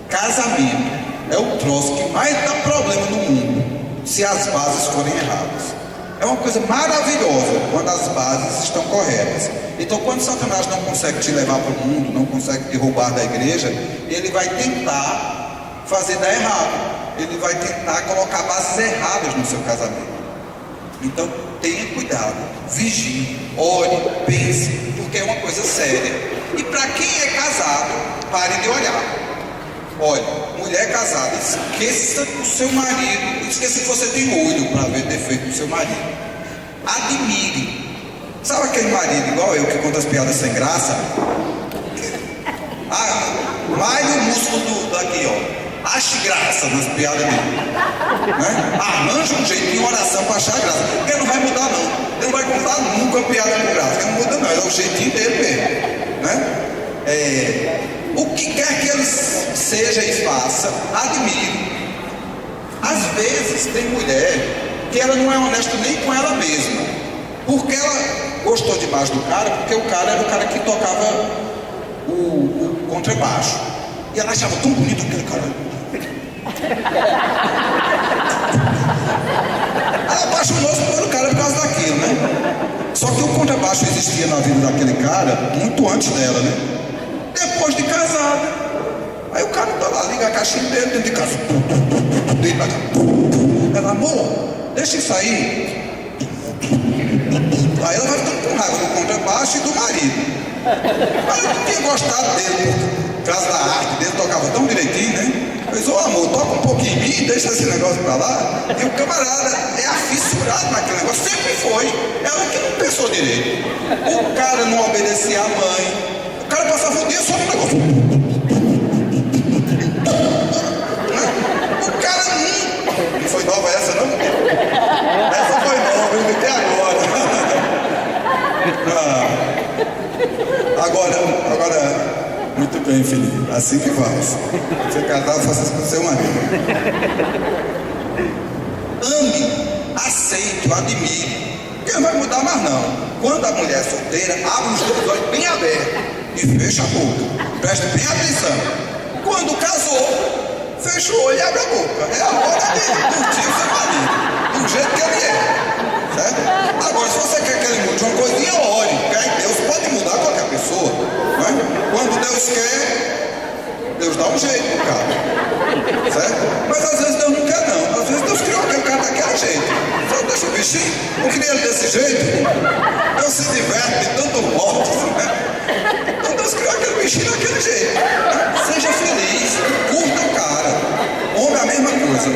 casamento é o troço que mais dá problema no mundo, se as bases forem erradas. É uma coisa maravilhosa quando as bases estão corretas. Então, quando Satanás não consegue te levar para o mundo, não consegue te roubar da igreja, ele vai tentar fazer dar errado. Ele vai tentar colocar bases erradas no seu casamento. Então, tenha cuidado, vigie, ore, pense, porque é uma coisa séria. E para quem é casado, pare de olhar. Olha, mulher casada, esqueça o seu marido, esqueça que você tem olho para ver defeito do seu marido. Admire. Sabe aquele marido igual eu que conta as piadas sem graça? Malhe o músculo daqui, ó. Ache graça nas piadas dele, né? Arranja um jeitinho, oração para achar graça. Porque não vai mudar não. Ele não vai contar nunca piada com graça. Ele não muda não, é o jeitinho dele mesmo, né? O que quer que ele seja e faça, admire. Às vezes tem mulher que ela não é honesta nem com ela mesma, porque ela gostou demais do cara, porque o cara era o cara que tocava o contrabaixo, e ela achava tão bonito aquele cara. Ela apaixonou-se pelo cara por causa daquilo, né? Só que o contrabaixo existia na vida daquele cara muito antes dela, né? Depois de casada. Aí o cara tá lá, liga a caixinha dentro de casa. Ela, amor, deixa isso aí. Aí ela vai ficando com raiva do contrabaixo e do marido. Mas eu não tinha gostado dele, por causa da arte dele, tocava tão direitinho, né? Eu disse, ô amor, toca um pouquinho em mim, deixa esse negócio pra lá. E o camarada é afissurado naquele negócio, sempre foi. Ela que não pensou direito. O cara não obedecia à mãe. O cara passava o dia só no negócio. O cara não foi nova essa, não? Essa foi nova, eu inventei agora. Agora, muito bem, filho. Assim que faz. Você casar, faça isso com seu marido. Ame, aceite, admire. Porque não vai mudar mais não. Quando a mulher é solteira, abre os dois olhos bem abertos e fecha a boca. Preste bem atenção. Quando casou, fecha o olho e abre a boca. É a hora de curtir o seu marido, do jeito que ele é. Certo? Agora, se você quer que ele mude uma coisinha, ore. Porque Deus pode mudar qualquer pessoa. Não é? Quando Deus quer, Deus dá um jeito no cara. Certo? Mas às vezes Deus não quer não. Às vezes Deus criou aquele cara daquele jeito. Só deixa o bichinho. Não queria ele desse jeito. Deus se diverte de tanto morto. Né? Então Deus criou aquele bichinho daquele jeito. Seja feliz. Curta o cara. Homem é a mesma coisa.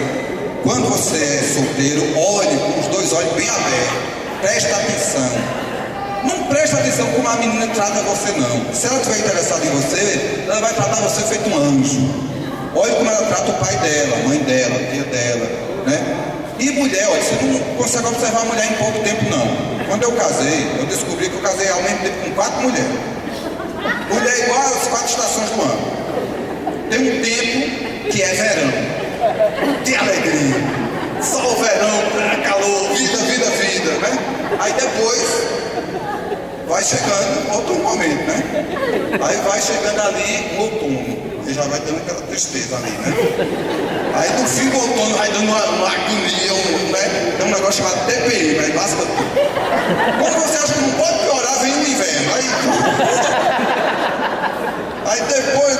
Quando você é solteiro, olhe com os dois olhos bem abertos. Presta atenção. Não presta atenção como a menina trata você, não. Se ela estiver interessada em você, ela vai tratar você feito um anjo. Olha como ela trata o pai dela, a mãe dela, a tia dela, né? E mulher, olha, você não consegue observar a mulher em pouco tempo, não. Quando eu casei, eu descobri que eu casei ao mesmo tempo com 4 mulheres. Mulher é igual às 4 estações do ano. Tem um tempo que é verão. Que alegria. Sol, verão, calor, vida, vida, vida, né? Aí depois vai chegando outro momento, né? Aí vai chegando ali o outono. Aí já vai dando aquela tristeza ali, né? Aí no fim do outono vai dando uma agonia, né? Tem um negócio chamado TPM, aí basta tudo. Quando você acha que não pode piorar, vem o inverno. Aí depois,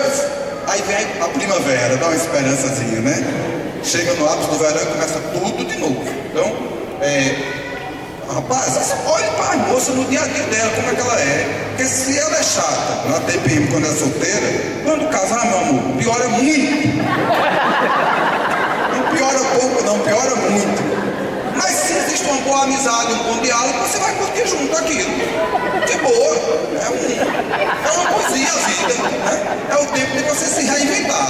aí vem a primavera, dá uma esperançazinha, né? Chega no ápice do verão e começa tudo de novo. Então, rapaz, olhe para a moça no dia a dia dela, como é que ela é. Porque se ela é chata na TPM quando é solteira, quando casar, meu amor, piora muito. Não piora pouco, não, piora muito. Mas se existe uma boa amizade, um bom diálogo, você vai curtir junto aquilo. De boa. É uma coisinha a vida. Né? É o tempo de você se reinventar.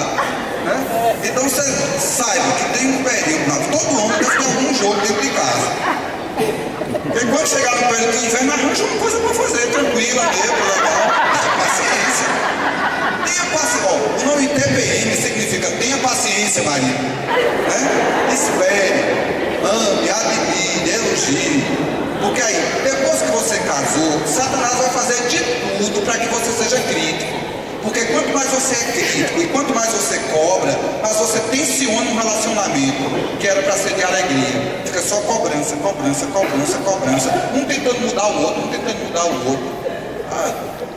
Né? Então você saiba que tem um período, todo homem deve ter algum jogo dentro de casa. Porque quando chegar no período do inverno, arranja uma coisa para fazer, tranquila, legal. Paciência. Tenha paciência. O nome TPM significa tenha paciência, marido. Né? Espere. Ame, admire, elogie. Porque aí, depois que você casou, Satanás vai fazer de tudo para que você seja crítico. Porque quanto mais você é crítico e quanto mais você cobra, mais você tensiona um relacionamento que era para ser de alegria. Fica só cobrança, cobrança, cobrança, cobrança. Um tentando mudar o outro, um tentando mudar o outro.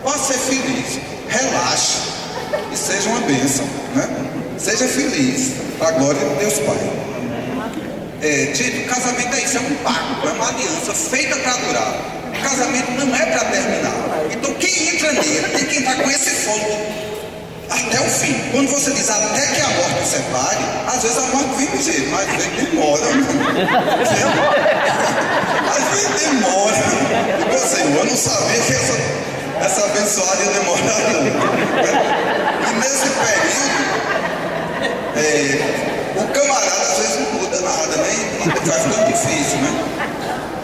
Pode ser feliz, relaxe e seja uma bênção, né? Seja feliz, para a glória de Deus Pai. Tito, casamento é isso, é um pacto, é uma aliança feita para durar. O casamento não é para terminar. Então quem entra nele tem que entrar com esse fogo até o fim. Quando você diz até que a morte nos separe, às vezes a morte vem ligeiro, mas vem demora. Às vezes demora. Tipo assim, eu não sabia que essa abençoada ia demorar tanto. E nesse período, o camarada às vezes não muda nada, né? E vai ficando difícil, né?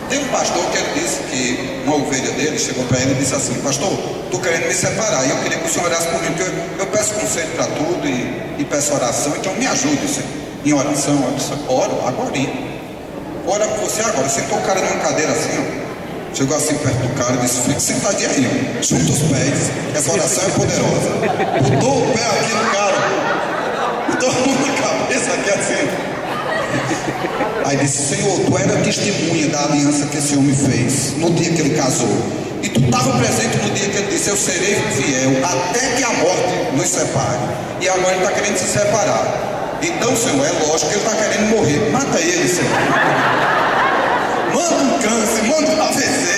Tem um pastor que ele disse que uma ovelha dele chegou para ele e disse assim: pastor, estou querendo me separar e eu queria que o senhor orasse por mim, porque eu peço conselho para tudo e peço oração, então me ajude, senhor, em oração. Eu disse: oro, agora. Ora por você agora. Sentou o cara numa cadeira assim, ó. Chegou assim perto do cara e disse: fique sentadinho aí, ó. Junta os pés, essa oração é poderosa. Botou o pé aqui no cara, botou a mão na cabeça aqui assim. Aí disse: Senhor, tu era testemunha da aliança que esse homem fez no dia que ele casou, e tu estava presente no dia que ele disse: eu serei fiel até que a morte nos separe. E agora ele está querendo se separar. Então, Senhor, é lógico que ele está querendo morrer. Mata ele, Senhor. Manda um câncer, manda um AVC,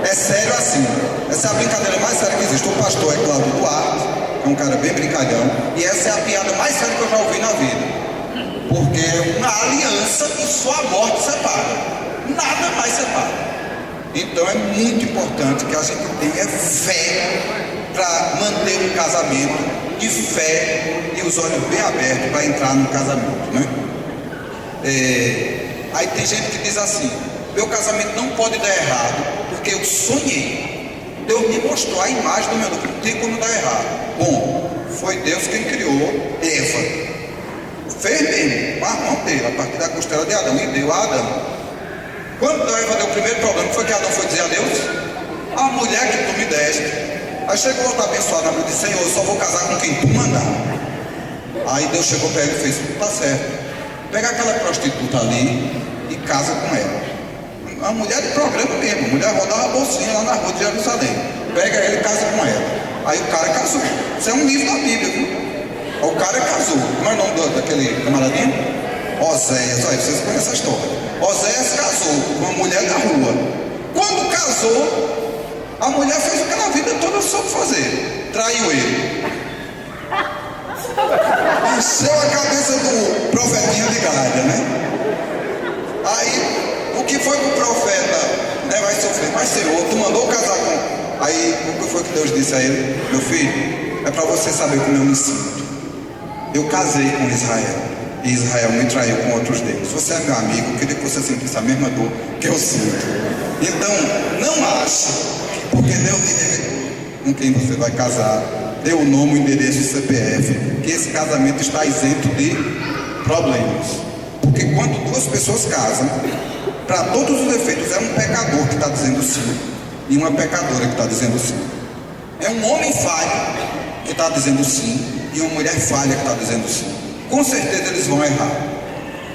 É sério assim. Essa é a brincadeira mais séria que existe. O pastor é Cláudio Duarte, é um cara bem brincalhão, e essa é a piada mais séria que eu já ouvi na vida. Porque uma aliança e só a morte separa. Nada mais separa. Então é muito importante que a gente tenha fé para manter um casamento, e fé e os olhos bem abertos para entrar no casamento, né? Aí tem gente que diz assim: meu casamento não pode dar errado porque eu sonhei. Deus me mostrou a imagem do meu noivo, não tem como dar errado. Bom, foi Deus quem criou Eva, fez mesmo com a mão dele, a partir da costela de Adão, e deu a Adão. Quando Eva deu o primeiro problema, foi que Adão foi dizer a Deus: a mulher que tu me deste. Aí chegou outro abençoado e disse: Senhor, eu só vou casar com quem tu mandar. Aí Deus chegou para ele e fez: tá certo, pega aquela prostituta ali e casa com ela. A mulher de programa mesmo, a mulher rodava a bolsinha lá na rua de Jerusalém. Pega ela e casa com ela. Aí o cara casou. Isso é um livro da Bíblia, viu? O cara casou. Como é o nome daquele camaradinho? Oséias. Aí vocês conhecem a história. Oséias casou com uma mulher da rua. Quando casou, a mulher fez o que na vida toda soube fazer: traiu ele. Encheu a cabeça do profetinha de galha, né? Aí, o que foi que o profeta, né, vai sofrer? Mas Senhor, tu mandou casar com... Aí, o que foi que Deus disse a ele? Meu filho, é para você saber como eu me sinto. Eu casei com Israel, e Israel me traiu com outros deuses. Você é meu amigo, eu queria que você sentisse a mesma dor que eu sinto. Então, não ache que porque Deus lhe revelou com quem você vai casar, deu o nome, o endereço, o CPF, que esse casamento está isento de problemas. Porque quando duas pessoas casam, para todos os efeitos, é um pecador que está dizendo sim e uma pecadora que está dizendo sim. É um homem falho que está dizendo sim e uma mulher falha que está dizendo sim. Com certeza eles vão errar.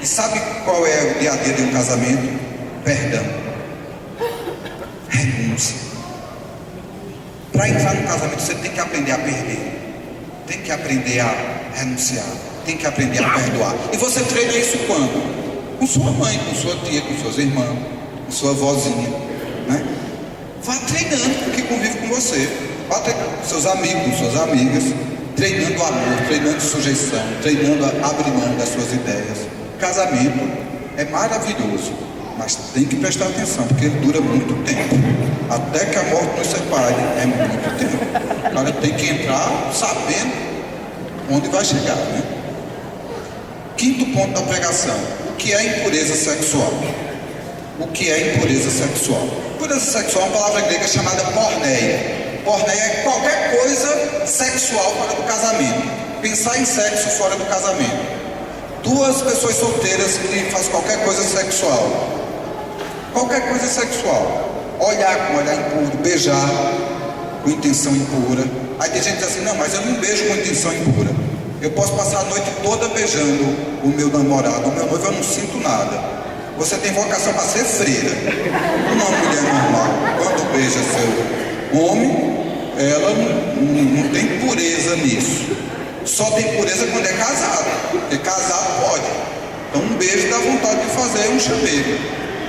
E sabe qual é o dia a dia de um casamento? Perdão, renúncia. Para entrar no casamento você tem que aprender a perder, tem que aprender a renunciar, tem que aprender a perdoar. E você treina isso quando? Com sua mãe, com sua tia, com suas irmãs, com sua vozinha, né? Vá treinando com quem convive com você. Vá treinando com seus amigos, com suas amigas, treinando amor, treinando sujeição, treinando a abrir mão das suas ideias. Casamento é maravilhoso, mas tem que prestar atenção, porque ele dura muito tempo. Até que a morte nos separe, é muito tempo. O cara tem que entrar sabendo onde vai chegar, né? Quinto ponto da pregação: o que é impureza sexual? O que é impureza sexual? Impureza sexual é uma palavra grega chamada porneia. Porneia é qualquer coisa sexual fora do casamento. Pensar em sexo fora do casamento. Duas pessoas solteiras que fazem qualquer coisa sexual. Qualquer coisa sexual. Olhar com olhar impuro, beijar com intenção impura. Aí tem gente que diz assim: não, mas eu não beijo com intenção impura. Eu posso passar a noite toda beijando o meu namorado, o meu noivo, eu não sinto nada. Você tem vocação para ser freira. Uma mulher normal, quando beija seu homem, ela não tem pureza nisso. Só tem pureza quando é casado, porque casado pode. Então um beijo dá vontade de fazer um chamego,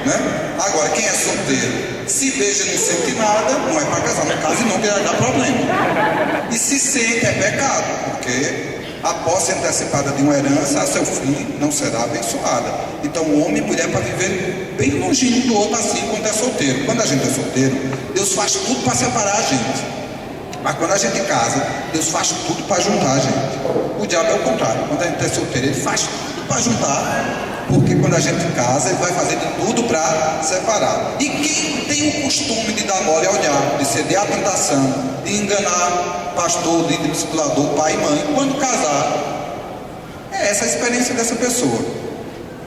né? Agora, quem é solteiro, se beija e não sente nada, não é para casar, não case não, que vai dar problema. E se sente, é pecado, porque a posse antecipada de uma herança a seu fim não será abençoada. Então o homem e mulher para viver bem longinho do outro assim quando é solteiro. Quando a gente é solteiro, Deus faz tudo para separar a gente. Mas quando a gente casa, Deus faz tudo para juntar a gente. O diabo é o contrário. Quando a gente é solteiro, ele faz tudo para juntar Porque quando a gente casa, ele vai fazer de tudo para separar. E quem tem o costume de dar mole ao diabo, de ceder à tentação, de enganar pastor, de discipulador, pai e mãe, quando casar, é essa a experiência dessa pessoa.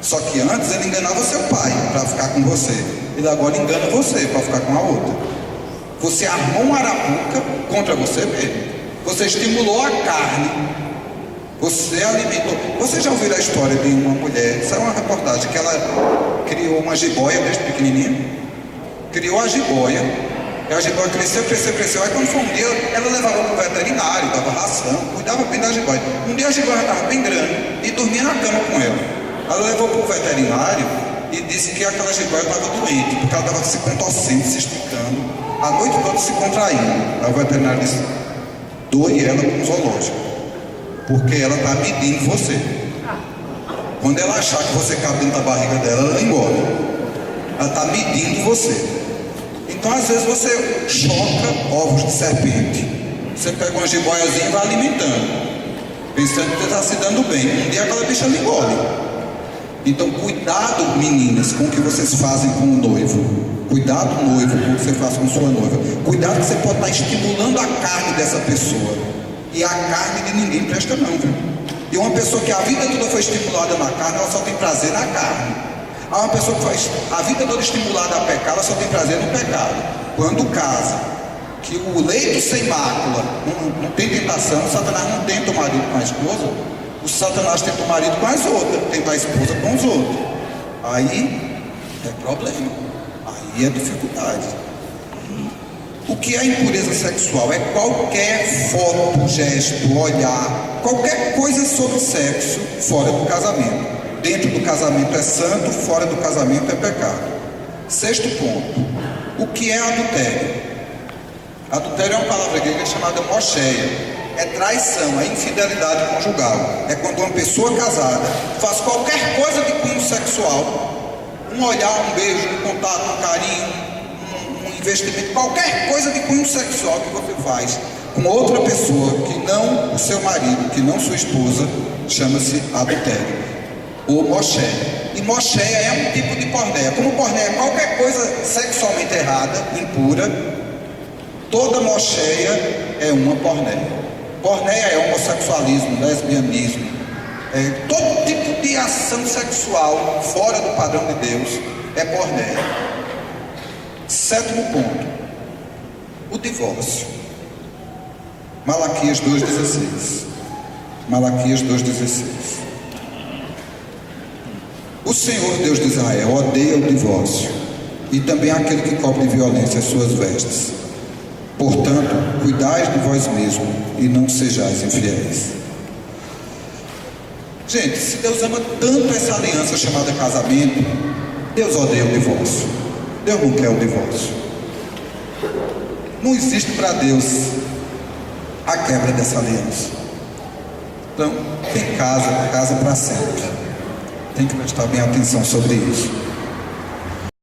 Só que antes ele enganava seu pai para ficar com você. Ele agora engana você para ficar com a outra. Você armou uma arapuca contra você mesmo. Você estimulou a carne. Você alimentou. Você já ouviu a história de uma mulher? Saiu uma reportagem que ela criou uma jiboia desde pequenininha. Criou a jiboia. E a jiboia cresceu. Aí quando foi um dia, ela levava para o veterinário, dava ração, cuidava bem da jiboia. Um dia a jiboia estava bem grande e dormia na cama com ela. Ela levou para o veterinário e disse que aquela jiboia estava doente, porque ela estava se contorcendo, se esticando, a noite toda se contraindo. Aí o veterinário disse: doe ela com um zoológico. Porque ela está medindo você. Quando ela achar que você cabe dentro da barriga dela, ela engole. Ela está medindo você. Então às vezes você choca ovos de serpente. Você pega uma jiboiazinha e vai alimentando, pensando que você está se dando bem. Um dia aquela bicha lhe engole. Então cuidado, meninas, com o que vocês fazem com o noivo. Cuidado, noivo, com o que você faz com sua noiva. Cuidado que você pode estar estimulando a carne dessa pessoa. E a carne de ninguém presta não, viu? E uma pessoa que a vida toda foi estimulada na carne, ela só tem prazer na carne. Há uma pessoa que faz a vida toda estimulada a pecar, ela só tem prazer no pecado. Quando casa, que o leito sem mácula não tem tentação, o Satanás não tenta o marido com a esposa, o Satanás tenta o marido com as outras, tenta a esposa com os outros. Aí é problema, aí é dificuldade. O que é impureza sexual? É qualquer foto, gesto, olhar, qualquer coisa sobre sexo fora do casamento. Dentro do casamento é santo, fora do casamento é pecado. Sexto ponto. O que é adultério? Adultério é uma palavra grega chamada mocheia. É traição, é infidelidade conjugal. É quando uma pessoa casada faz qualquer coisa de cunho sexual, um olhar, um beijo, um contato, um carinho, investimento, qualquer coisa de cunho sexual que você faz com outra pessoa que não o seu marido, que não sua esposa, chama-se adultério ou mocheia. E mocheia é um tipo de porneia. Como porneia é qualquer coisa sexualmente errada, impura, toda mocheia é uma porneia. Porneia é homossexualismo, lesbianismo, todo tipo de ação sexual fora do padrão de Deus é porneia. Sétimo ponto, o divórcio. Malaquias 2,16. Malaquias 2,16. O Senhor Deus de Israel odeia o divórcio e também aquele que cobre de violência as suas vestes. Portanto, cuidais de vós mesmos e não sejais infiéis. Gente, se Deus ama tanto essa aliança chamada casamento, Deus odeia o divórcio. Deus não quer o divórcio. Não existe para Deus a quebra dessa aliança. Então, quem casa, casa para sempre. Tem que prestar bem atenção sobre isso.